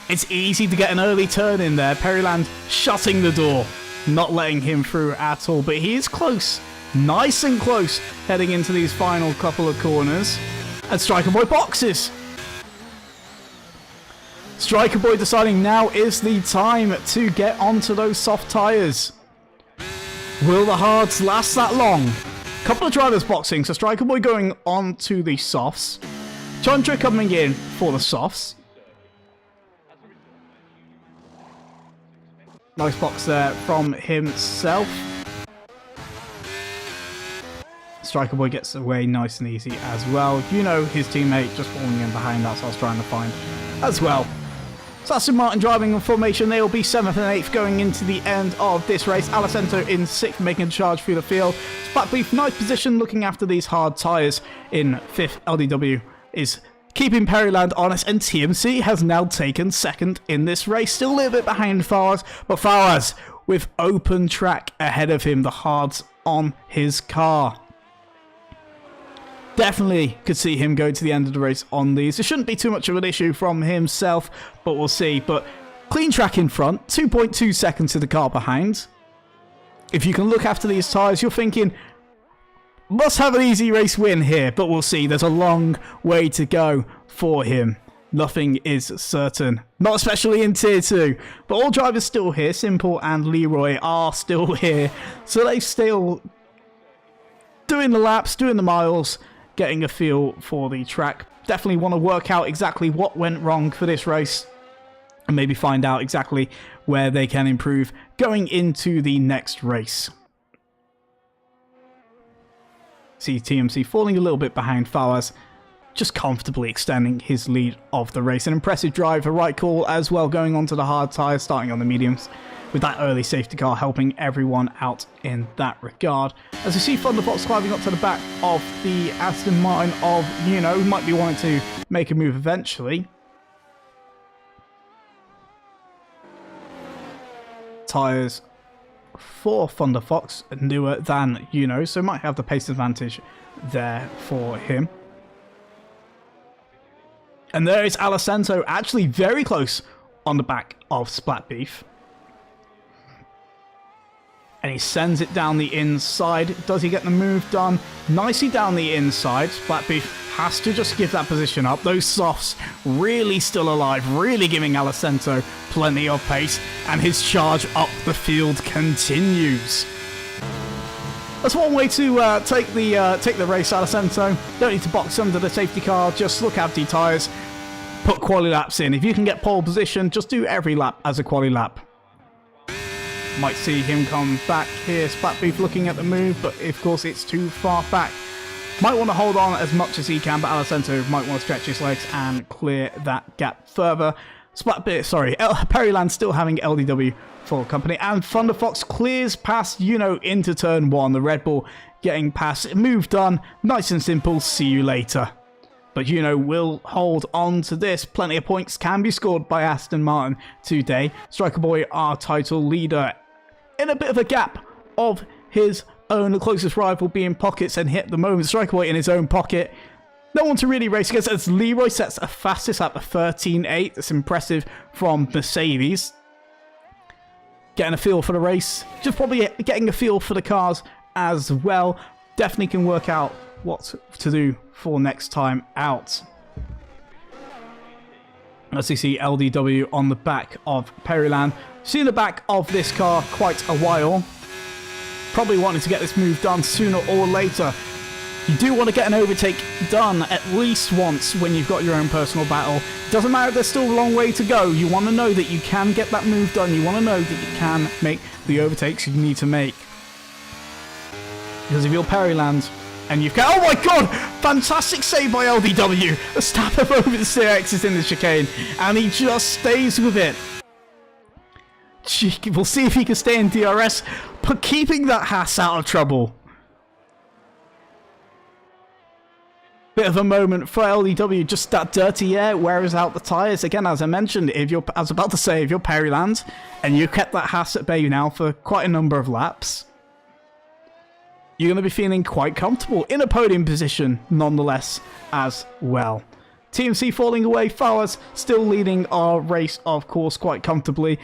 It's easy to get an early turn in there. Perryland shutting the door, not letting him through at all, but he is close, nice and close, heading into these final couple of corners. And Striker Boy boxes. Striker Boy deciding now is the time to get onto those soft tyres. Will the hards last that long? Couple of drivers boxing, so Striker Boy going on to the softs. Chandra coming in for the softs. Nice box there from himself. Striker Boy gets away nice and easy as well. You know, his teammate just falling in behind, that's what I was trying to find as well. So Aston Martin driving in formation. They will be 7th and 8th going into the end of this race. Alessandro in 6th, making a charge through the field. Splatbeef, nice position looking after these hard tyres in 5th. LDW is keeping Perryland honest, and TMC has now taken 2nd in this race. Still a little bit behind Fawaz, but Fawaz with open track ahead of him, the hards on his car. Definitely could see him go to the end of the race on these. It shouldn't be too much of an issue from himself, but we'll see. But clean track in front, 2.2 seconds to the car behind. If you can look after these tyres, you're thinking, must have an easy race win here, but we'll see. There's a long way to go for him. Nothing is certain, not especially in Tier 2. But all drivers still here. Simple and Leroy are still here. So they still doing the laps, doing the miles, getting a feel for the track. Definitely want to work out exactly what went wrong for this race and maybe find out exactly where they can improve going into the next race. See TMC falling a little bit behind Fawaz, just comfortably extending his lead of the race. An impressive drive, a right call as well, going onto the hard tyres, starting on the mediums, with that early safety car helping everyone out in that regard. As you see Thunderfox climbing up to the back of the Aston Martin of, you know, who might be wanting to make a move eventually. Tyres for Thunderfox newer than, you know, so might have the pace advantage there for him. And there is Alessandro, actually very close on the back of Splatbeef. And he sends it down the inside. Does he get the move done? Nicely down the inside. Splatbeef has to just give that position up. Those softs really still alive, really giving Alessandro plenty of pace. And his charge up the field continues. That's one way to take the race, Alessandro. Don't need to box under the safety car. Just look after your tyres. Put quality laps in. If you can get pole position, just do every lap as a quality lap. Might see him come back here. Splatbeef looking at the move, but of course it's too far back. Might want to hold on as much as he can, but Alessandro might want to stretch his legs and clear that gap further. Perryland still having LDW for company, and Thunderfox clears past, you know, into turn 1. The Red Bull getting past. Move done. Nice and simple. See you later. But, you know, we'll hold on to this. Plenty of points can be scored by Aston Martin today. Striker Boy, our title leader, in a bit of a gap of his own. The closest rival being Pockets and hit the moment. Striker Boy in his own pocket. No one to really race against, as Leroy sets a fastest lap of 13.8. That's impressive from Mercedes. Getting a feel for the race. Just probably getting a feel for the cars as well. Definitely can work out what to do for next time out. As you see LDW on the back of Perryland. Seen the back of this car quite a while. Probably wanting to get this move done sooner or later. You do want to get an overtake done at least once when you've got your own personal battle. Doesn't matter if there's still a long way to go. You want to know that you can get that move done. You want to know that you can make the overtakes you need to make. Because if you're Perryland and you've got... Oh my god! Fantastic save by LDW! A stab him over the CX is in the chicane. And he just stays with it. We'll see if he can stay in DRS. But keeping that Haas out of trouble. Bit of a moment for LDW, just that dirty air wears out the tyres. Again, as I mentioned, I was about to say, if you're Perryland and you kept that Haas at bay now for quite a number of laps, you're going to be feeling quite comfortable in a podium position nonetheless as well. TMC falling away, Fawaz still leading our race, of course, quite comfortably.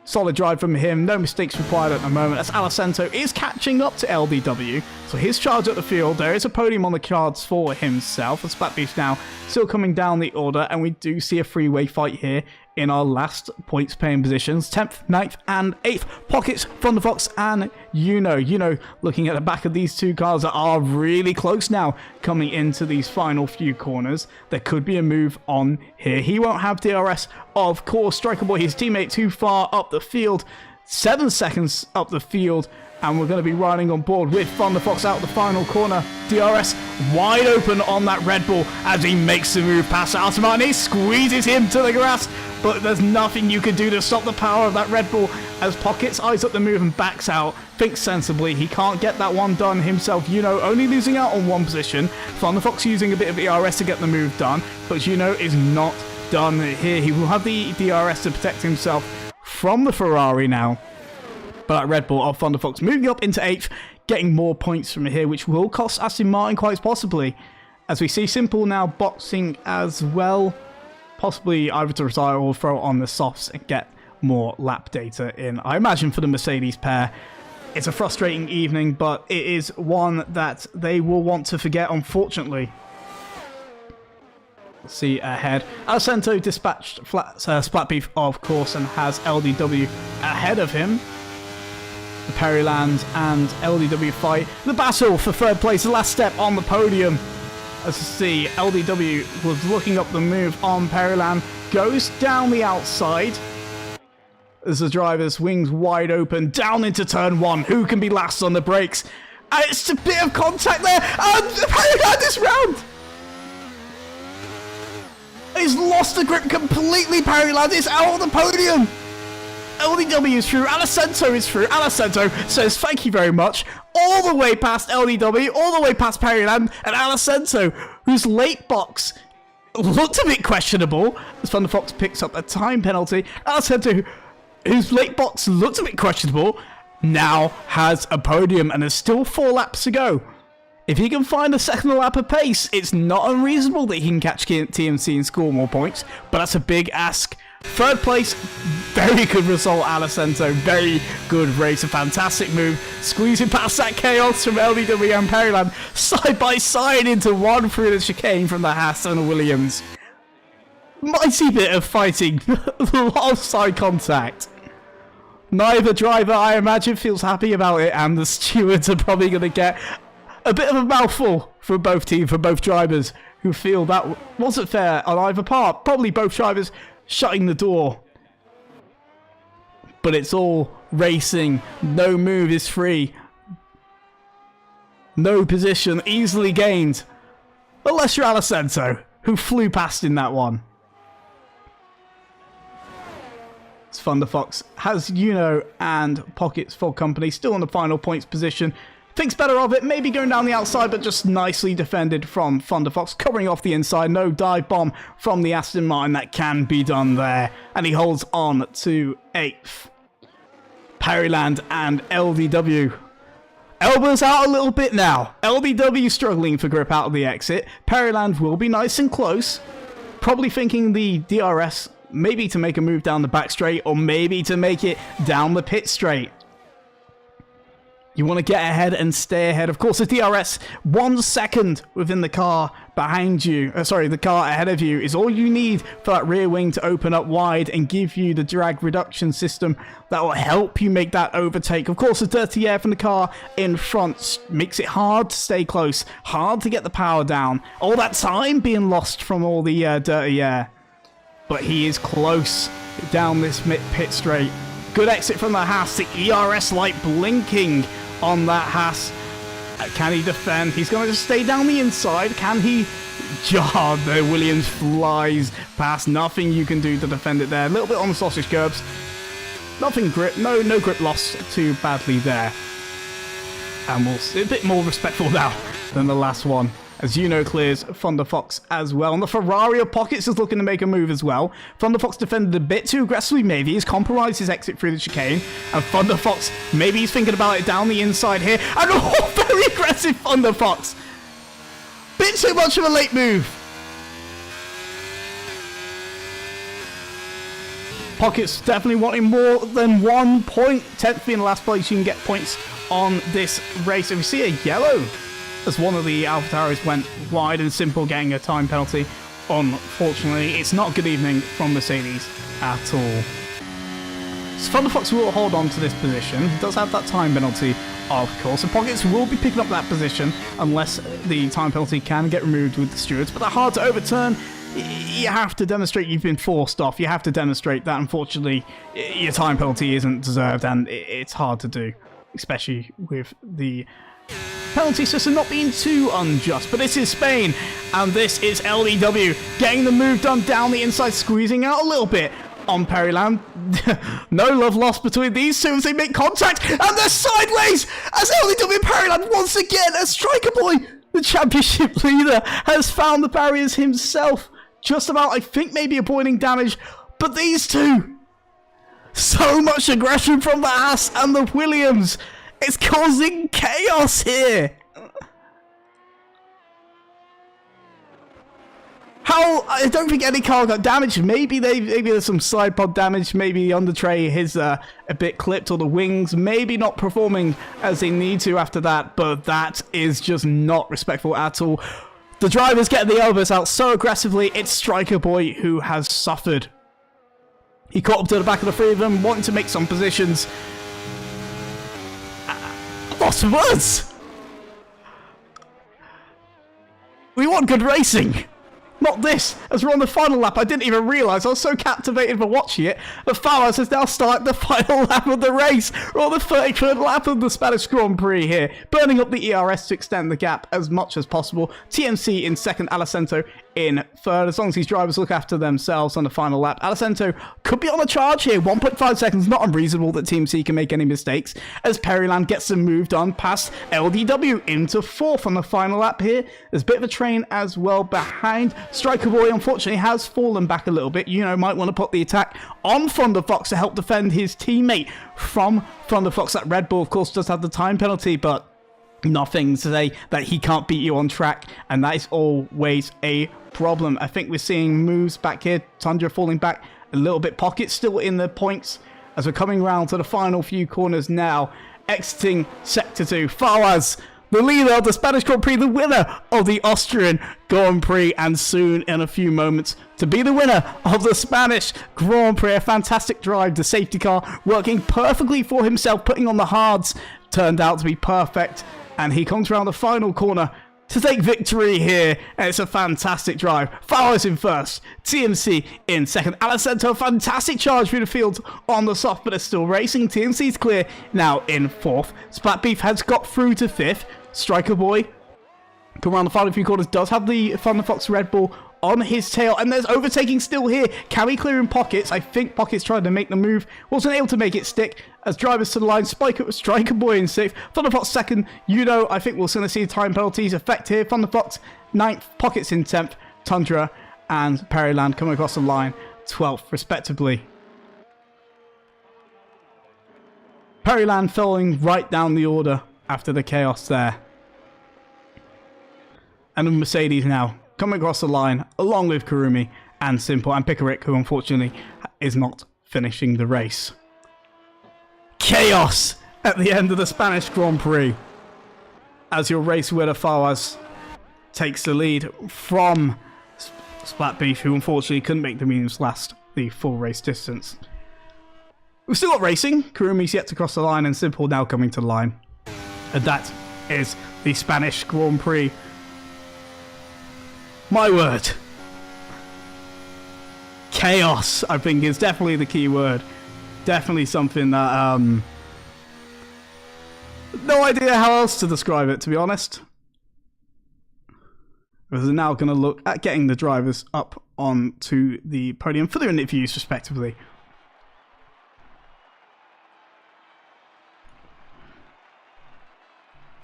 Solid drive from him, no mistakes required at the moment, as Alessandro is catching up to LDW. So his charge at the field, there is a podium on the cards for himself. And Splatbeef now still coming down the order, and we do see a freeway fight here in our last points paying positions, 10th, 9th, and 8th. Pockets, Thunderfox, and Yuno. Looking at the back of these two cars that are really close now coming into these final few corners. There could be a move on here. He won't have DRS, of course. Striker Boy, his teammate, too far up the field. 7 seconds up the field. And we're going to be riding on board with Thunderfox out the final corner. DRS wide open on that Red Bull as he makes the move past Altamar. He squeezes him to the grass, but there's nothing you can do to stop the power of that Red Bull as Pockets eyes up the move and backs out. Thinks sensibly. He can't get that one done himself. Only losing out on one position. Thunderfox using a bit of DRS to get the move done, but is not done here. He will have the DRS to protect himself from the Ferrari now. But that Red Bull of Thunderfox moving up into 8th, getting more points from here, which will cost Aston Martin quite possibly. As we see Simple now boxing as well, possibly either to retire or throw it on the softs and get more lap data in. I imagine for the Mercedes pair, it's a frustrating evening, but it is one that they will want to forget, unfortunately. See ahead. Alcento dispatched Splat Beef, of course, and has LDW ahead of him. The Perryland and LDW fight. The battle for third place, the last step on the podium. As you see, LDW was looking up the move on Perryland. Goes down the outside. As the driver's wings wide open, down into turn 1. Who can be last on the brakes? And it's a bit of contact there. And Perryland is round. He's lost the grip completely, Perryland is out of the podium. LDW is through, Alcento is through. Alcento says thank you very much. All the way past LDW, all the way past Perryland, and Alcento, whose late box looked a bit questionable, as Thunderfox picks up a time penalty. Alcento, whose late box looked a bit questionable, now has a podium, and there's still 4 laps to go. If he can find a second lap of pace, it's not unreasonable that he can catch TMC and score more points, but that's a big ask. Third place, very good result, Alcento. Very good race, a fantastic move. Squeezing past that chaos from LDW and Perryland, side by side into one through the chicane from the Haas and the Williams. Mighty bit of fighting, a lot of side contact. Neither driver, I imagine, feels happy about it, and the stewards are probably going to get a bit of a mouthful for both teams, for both drivers, who feel that wasn't fair on either part. Probably both drivers shutting the door. But it's all racing. No move is free. No position easily gained. Unless you're Alcento, who flew past in that one. Thunderfox has and Pockets for company, still in the final points position. Thinks better of it, maybe going down the outside, but just nicely defended from Thunderfox, covering off the inside. No dive bomb from the Aston Martin, that can be done there. And he holds on to 8th. Perryland and LDW. Elbows out a little bit now. LDW struggling for grip out of the exit. Perryland will be nice and close. Probably thinking the DRS, maybe to make a move down the back straight, or maybe to make it down the pit straight. You want to get ahead and stay ahead. Of course, the DRS, 1 second within the car behind you, the car ahead of you, is all you need for that rear wing to open up wide and give you the drag reduction system that will help you make that overtake. Of course, the dirty air from the car in front makes it hard to stay close, hard to get the power down. All that time being lost from all the dirty air. But he is close down this pit straight. Good exit from the Haas, the ERS light blinking on that Haas. Can he defend? He's going to just stay down the inside. Can he? The Williams flies past. Nothing you can do to defend it there. A little bit on the sausage curbs. Nothing grip. No grip loss too badly there. And we'll see a bit more respectful now than the last one. As clears Thunderfox as well. And the Ferrari of Pockets is looking to make a move as well. Thunderfox defended a bit too aggressively, maybe. He's compromised his exit through the chicane. And Thunderfox, maybe he's thinking about it down the inside here. And very aggressive Thunderfox. Bit too much of a late move. Pockets definitely wanting more than 1 point. 10th being the last place you can get points on this race. And we see a yellow as one of the AlphaTauris went wide and Simple, getting a time penalty. unfortunately. It's not a good evening from Mercedes at all. So Thunderfox will hold on to this position. He does have that time penalty, of course. And Pockets will be picking up that position unless the time penalty can get removed with the stewards. But they're hard to overturn. You have to demonstrate you've been forced off. You have to demonstrate that, unfortunately, your time penalty isn't deserved, and it's hard to do, especially with the penalty system not being too unjust. But this is Spain, and this is LDW getting the move done down the inside, squeezing out a little bit on Perryland. No love lost between these two as they make contact, and they're sideways as LDW and Perryland once again, as Striker Boy, the championship leader, has found the barriers himself. Just about, I think, maybe avoiding damage, but these two, so much aggression from the Haas and the Williams. It's causing chaos here. How? I don't think any car got damaged. Maybe there's some side pod damage. Maybe the under tray is a bit clipped, or the wings maybe not performing as they need to after that. But that is just not respectful at all. The drivers get the elbows out so aggressively. It's Striker Boy who has suffered. He caught up to the back of the three of them, wanting to make some positions. Lost for words. We want good racing. Not this, as we're on the final lap. I didn't even realise, I was so captivated by watching it, that Forza has now started the final lap of the race. We're on the 33rd lap of the Spanish Grand Prix here, burning up the ERS to extend the gap as much as possible. TMC in second, Alessandro in third, as long as these drivers look after themselves on the final lap. Alessandro could be on a charge here, 1.5 seconds, not unreasonable that TMC can make any mistakes, as Perryland gets them moved on past LDW into fourth on the final lap here. There's a bit of a train as well behind. Striker Boy, unfortunately, has fallen back a little bit. You know, might want to put the attack on Thunderfox to help defend his teammate from Thunderfox. That Red Bull, of course, does have the time penalty, but nothing to say that he can't beat you on track, and that is always a problem. I think we're seeing moves back here. Tundra falling back a little bit. Pocket still in the points as we're coming round to the final few corners now. Exiting Sector 2. Fawaz, the leader of the Spanish Grand Prix, the winner of the Austrian Grand Prix, and soon in a few moments to be the winner of the Spanish Grand Prix. A fantastic drive. The safety car working perfectly for himself, putting on the hards. Turned out to be perfect, and he comes around the final corner to take victory here, and it's a fantastic drive. Fowler's in first, TMC in second. Alessandro, fantastic charge through the field on the soft, but it's still racing. TMC's clear now in fourth. Splat Beef has got through to fifth. Striker Boy, come around the final few corners, does have the Thunderfox Red Bull on his tail, and there's overtaking still here. Can we clear in Pockets? I think Pockets tried to make the move, wasn't able to make it stick as drivers to the line. Spike up with Striker Boy in sixth, Thunderfox second. You know, I think we're going to see time penalties effect here. Thunderfox ninth, Pockets in 10th, Tundra and Perryland coming across the line 12th respectively. Perryland falling right down the order after the chaos there. And the Mercedes now coming across the line, along with Kurumi and Simple and Pickerick, who unfortunately is not finishing the race. Chaos at the end of the Spanish Grand Prix, as your race winner Fawaz takes the lead from Splat Beef, who unfortunately couldn't make the mediums last the full race distance. We've still got racing. Kurumi's yet to cross the line, and Simple now coming to the line. And that is the Spanish Grand Prix. My word. Chaos, I think, is definitely the key word. Definitely something that, no idea how else to describe it, to be honest. We're now going to look at getting the drivers up onto the podium for their interviews, respectively.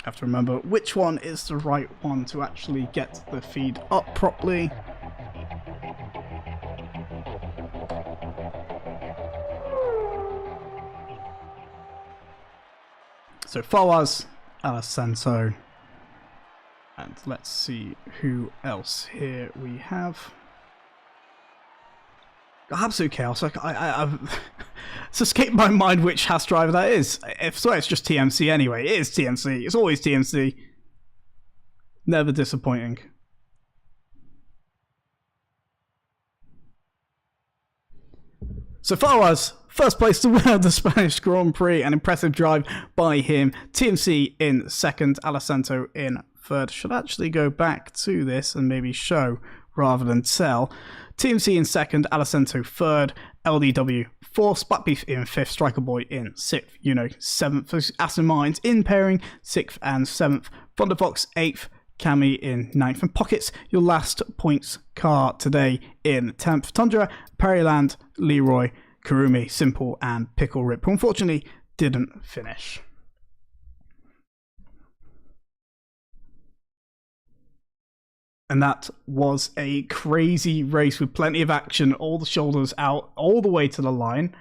Have to remember which one is the right one to actually get the feed up properly. So Fawaz, Alessandro, and let's see who else here we have. Absolute chaos. I've it's escaped my mind which Haas driver that is. If so, it's just TMC anyway. It is TMC. It's always TMC. Never disappointing. So far as first place to win the Spanish Grand Prix, an impressive drive by him. TMC in second, Alessandro in third. Should actually go back to this and maybe show rather than tell. TMC in second, Alessandro third, LDW fourth, Splatbeef in fifth, Striker Boy in sixth, seventh, Aston Mines in pairing, sixth and seventh, Thunderfox eighth, Cami in ninth, and Pockets, your last points car today in 10th. Tundra, Perryland, Leroy, Karumi, Simple, and Pickle Rip, who unfortunately didn't finish. And that was a crazy race with plenty of action, all the shoulders out, all the way to the line.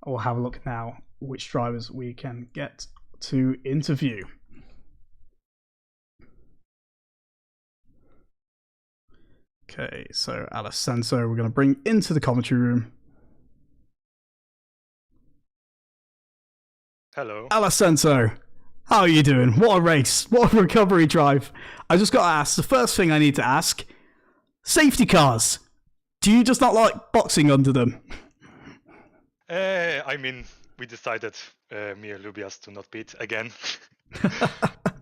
We'll have a look now which drivers we can get to interview. Okay, so Alessandro, we're going to bring into the commentary room. Hello. Alessandro, how are you doing? What a race. What a recovery drive. I just got to ask, the first thing I need to ask, safety cars. Do you just not like boxing under them? I mean, we decided, me and Lubias, to not pit again.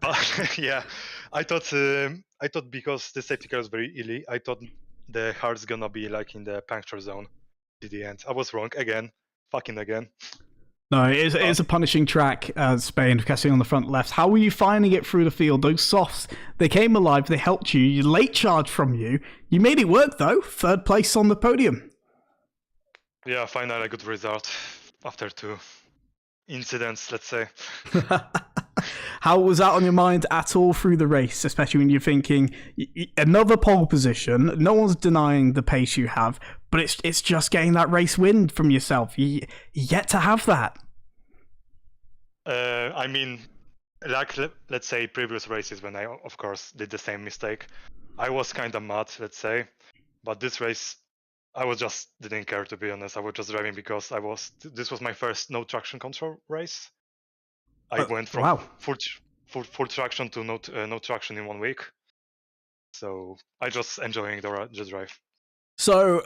But yeah, I thought because the safety car was very early, I thought the hard's gonna be like in the puncture zone at the end. I was wrong again, fucking again. No, it is a punishing track, Spain, casting on the front left. How were you finding it through the field? Those softs, they came alive, they helped you, you late charge from you. You made it work though, third place on the podium. Yeah, finally a good result after 2 incidents, let's say. How was that on your mind at all through the race, especially when you're thinking another pole position, no one's denying the pace you have, but it's just getting that race win from yourself. You yet to have that. I mean, like, let's say previous races when I, of course, did the same mistake, I was kind of mad, let's say, but this race, I didn't care, to be honest. I was just driving because this was my first no traction control race. I went from full traction to no traction in 1 week. So I just enjoying the drive. So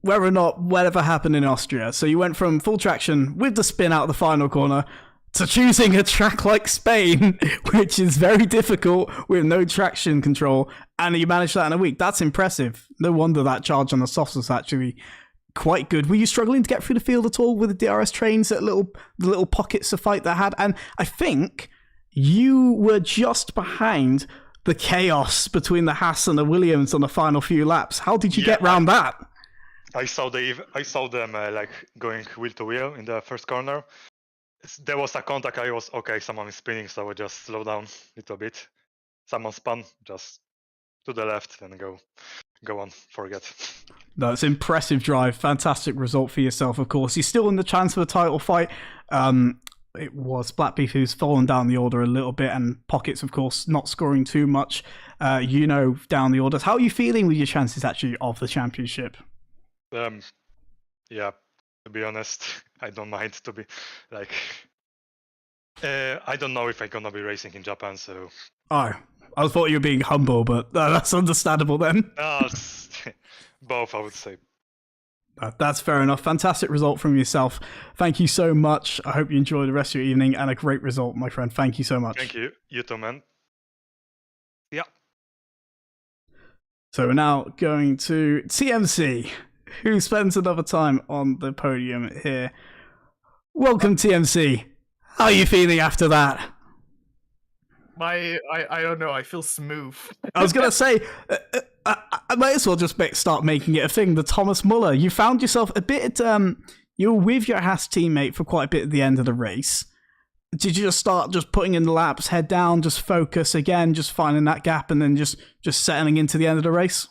whether or not whatever happened in Austria, so you went from full traction with the spin out of the final corner to choosing a track like Spain, which is very difficult with no traction control, and you managed that in a week. That's impressive. No wonder that charge on the softs was actually quite good. Were you struggling to get through the field at all with the DRS trains, the little pockets of fight they had? And I think you were just behind the chaos between the Haas and the Williams on the final few laps. How did you get around that? I saw them like going wheel to wheel in the first corner. There was a contact. I was okay. Someone is spinning, so I would just slow down a little bit. Someone spun, just to the left, then go on. Forget. No, it's an impressive drive. Fantastic result for yourself, of course. You're still in the chance for a title fight. It was Splatbeef who's fallen down the order a little bit, and Pockets, of course, not scoring too much, down the orders. How are you feeling with your chances, actually, of the championship? Yeah, to be honest, I don't mind to be, like... I don't know if I'm gonna be racing in Japan, so... Oh, I thought you were being humble, but that's understandable then. Both, I would say. That's fair enough. Fantastic result from yourself. Thank you so much. I hope you enjoy the rest of your evening, and a great result, my friend. Thank you so much. Thank you. You too, man. Yeah. So we're now going to TMC, who spends another time on the podium here. Welcome, TMC. How are you feeling after that? I don't know. I feel smooth. I was going to say, I might as well just start making it a thing. The Thomas Muller. You found yourself a bit, you were with your Haas teammate for quite a bit at the end of the race. Did you just start just putting in the laps, head down, just focus again, just finding that gap, and then just settling into the end of the race?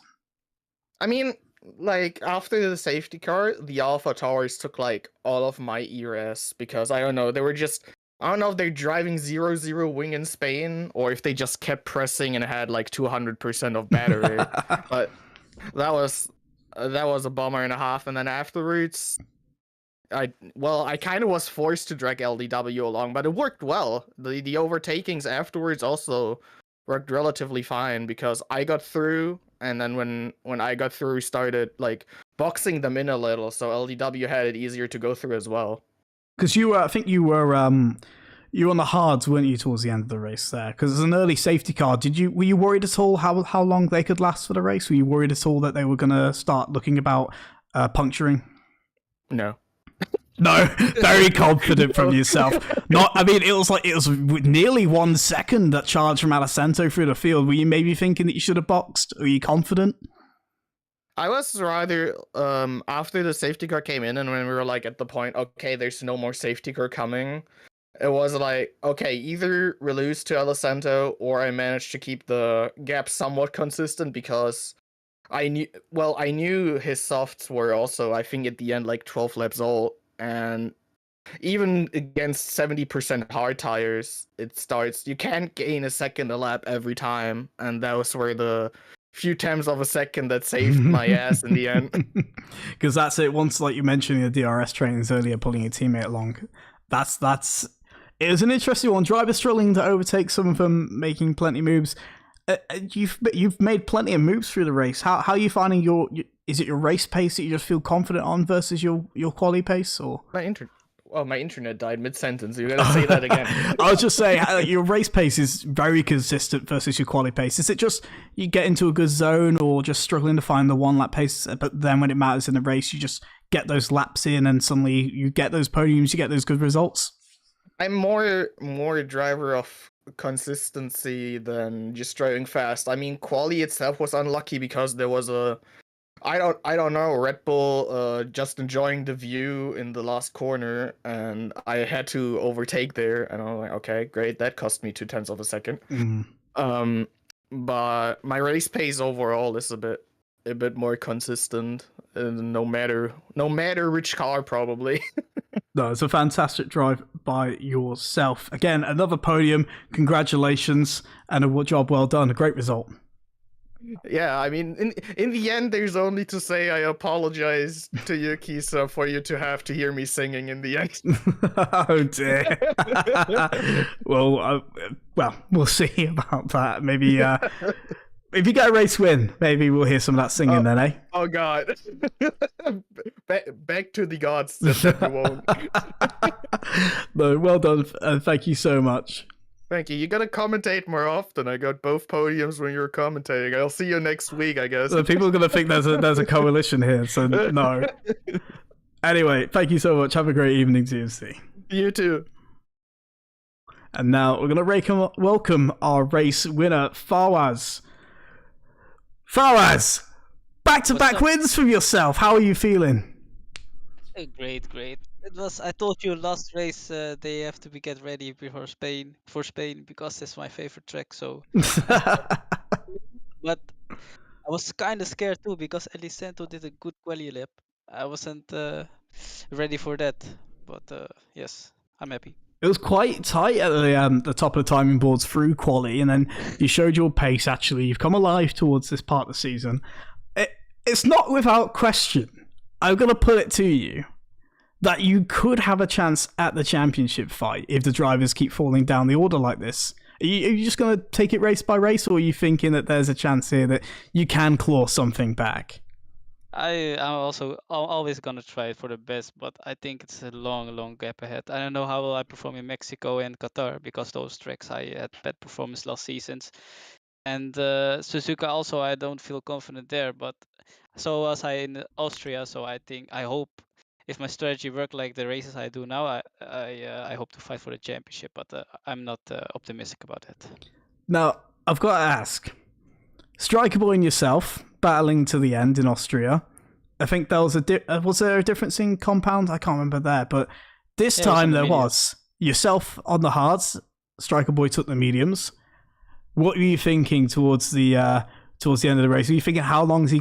I mean, like, after the safety car, the Alpha Towers took, like, all of my ERS, because, I don't know, they were just... I don't know if they're driving 0-0 wing in Spain, or if they just kept pressing and had like 200% of battery. But that was a bummer and a half. And then afterwards, I kind of was forced to drag LDW along, but it worked well. The overtakings afterwards also worked relatively fine, because I got through, and then when I got through, started like boxing them in a little, so LDW had it easier to go through as well. Because I think you were on the hards, weren't you, towards the end of the race there? Because as an early safety car, were you worried at all how long they could last for the race? Were you worried at all that they were going to start looking about puncturing? No. No, very confident from yourself. It was nearly 1 second that charge from Alicento through the field. Were you maybe thinking that you should have boxed? Were you confident? I was rather after the safety car came in, and when we were like at the point, okay, there's no more safety car coming. It was like, okay, either we lose to Alicento or I managed to keep the gap somewhat consistent because I knew his softs were also, I think, at the end like 12 laps old, and even against 70% hard tires, you can't gain a second a lap every time, and that was where the few tenths of a second that saved my ass in the end. Because that's it. Once, like you mentioned in the DRS trainings earlier, pulling your teammate along, it was an interesting one. Drivers struggling to overtake, some of them making plenty of moves. You've made plenty of moves through the race. How are you finding is it your race pace that you just feel confident on versus your quali pace, or my internet died mid-sentence. You gotta say that again. I was just saying, your race pace is very consistent versus your quali pace. Is it just you get into a good zone or just struggling to find the 1 lap pace, but then when it matters in the race, you just get those laps in and suddenly you get those podiums, you get those good results? I'm more a driver of consistency than just driving fast. I mean, quali itself was unlucky because there was I don't know, Red Bull just enjoying the view in the last corner, and I had to overtake there, and I'm like, okay, great, that cost me 0.2 of a second. But my race pace overall is a bit more consistent, no matter which car, probably. No, it's a fantastic drive by yourself. Again, another podium. Congratulations, and a job well done. A great result. Yeah, I mean, in the end, there's only to say I apologize to you, Kisa, for you to have to hear me singing in the end. Oh dear. Well, we'll see about that. Maybe if you get a race win, maybe we'll hear some of that singing then, eh? Oh God. Back to the gods. That we won't. No, well done. Thank you so much. Thank you. You gotta commentate more often. I got both podiums when you were commentating. I'll see you next week, I guess. So people are gonna think there's a coalition here. So no. Anyway, thank you so much. Have a great evening, TMC. You too. And now we're gonna welcome our race winner, Fawaz. Fawaz, back-to-back wins from yourself. How are you feeling? Great. It was. I told you last race they have to get ready for Spain because that's my favorite track. So, but I was kind of scared too because Alicento did a good quali lap. I wasn't ready for that, but yes, I'm happy. It was quite tight at the top of the timing boards through quali, and then you showed your pace. Actually, you've come alive towards this part of the season. It's not without question. I'm gonna put it to you that you could have a chance at the championship fight if the drivers keep falling down the order like this. Are you just going to take it race by race, or are you thinking that there's a chance here that you can claw something back? I'm always gonna try it for the best, but I think it's a long gap ahead. I don't know how will I perform in Mexico and Qatar because those tracks I had bad performance last seasons, and Suzuka also I don't feel confident there. But so was I in Austria, so I hope if my strategy work like the races I do now, I hope to fight for the championship. But I'm not optimistic about it. Now I've got to ask, Striker Boy and yourself battling to the end in Austria. I think there was was there a difference in compound? I can't remember there, but this time there was. Yourself on the hards, Striker Boy took the mediums. What were you thinking towards the end of the race? Were you thinking how long's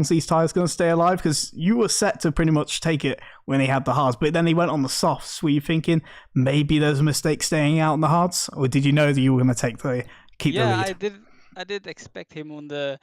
these tires gonna stay alive? Because you were set to pretty much take it when he had the hards, but then he went on the softs. Were you thinking maybe there's a mistake staying out on the hards, or did you know that you were gonna keep the lead? I did expect him on the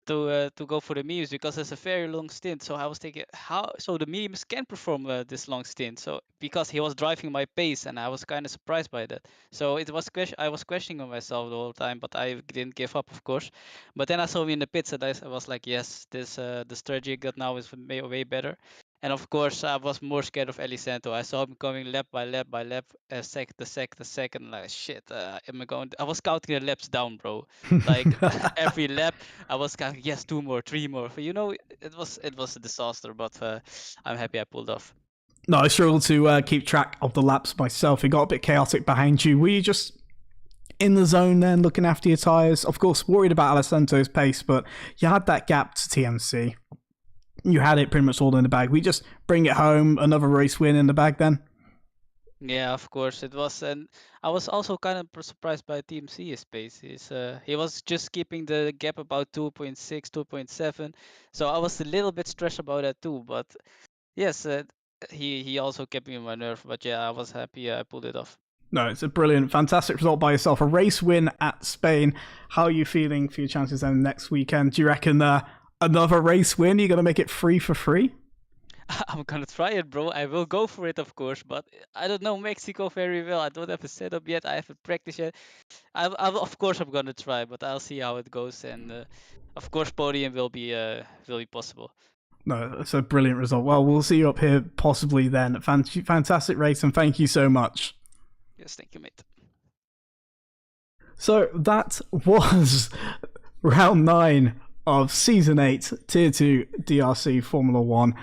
to go for the memes because it's a very long stint. So I was thinking, how so the memes can perform this long stint? So because he was driving my pace, and I was kind of surprised by that. So it was I was questioning myself the whole time, but I didn't give up, of course. But then I saw him in the pits, and I was like, yes, this the strategy I got now is way better. And of course, I was more scared of Elisento. I saw him coming lap by lap by lap, the second. Like shit, am I going? I was counting the laps down, bro. Like every lap, I was counting. Yes, 2 more, 3 more. You know, it was a disaster, but I'm happy I pulled off. No, I struggled to keep track of the laps myself. It got a bit chaotic behind you. Were you just in the zone then, looking after your tyres? Of course, worried about Alicento's pace, but you had that gap to TMC. You had it pretty much all in the bag. We just bring it home, another race win in the bag then? Yeah, of course it was, and I was also kind of surprised by TMC's pace. He was just keeping the gap about 2.6, 2.7, so I was a little bit stressed about that too. But yes, he also kept me on my nerve. But yeah, I was happy I pulled it off. No, it's a brilliant, fantastic result by yourself. A race win at Spain. How are you feeling for your chances then next weekend? Do you reckon another race win, you're going to make it 3 for 3? I'm gonna try it, bro. I will go for it, of course, but I don't know Mexico very well. I don't have a setup yet. I haven't practiced yet. Of course, I'm gonna try, but I'll see how it goes. And of course, podium will be possible. No, it's a brilliant result. Well, we'll see you up here possibly then. Fantastic race, and thank you so much. Yes, thank you, mate. So that was round 9 of Season 8, Tier 2 DRC Formula 1.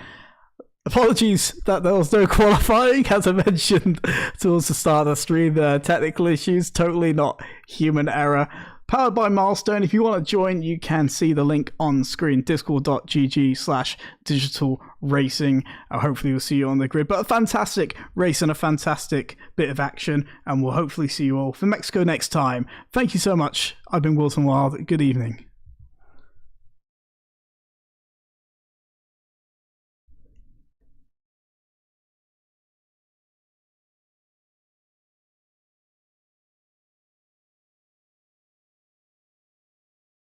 Apologies that there was no qualifying, as I mentioned towards the start of the stream. The technical issues, totally not human error. Powered by Milestone. If you want to join, you can see the link on screen, discord.gg/digital racing. Hopefully we'll see you on the grid. But a fantastic race and a fantastic bit of action, and we'll hopefully see you all for Mexico next time. Thank you so much. I've been Wilson Wild. Good evening.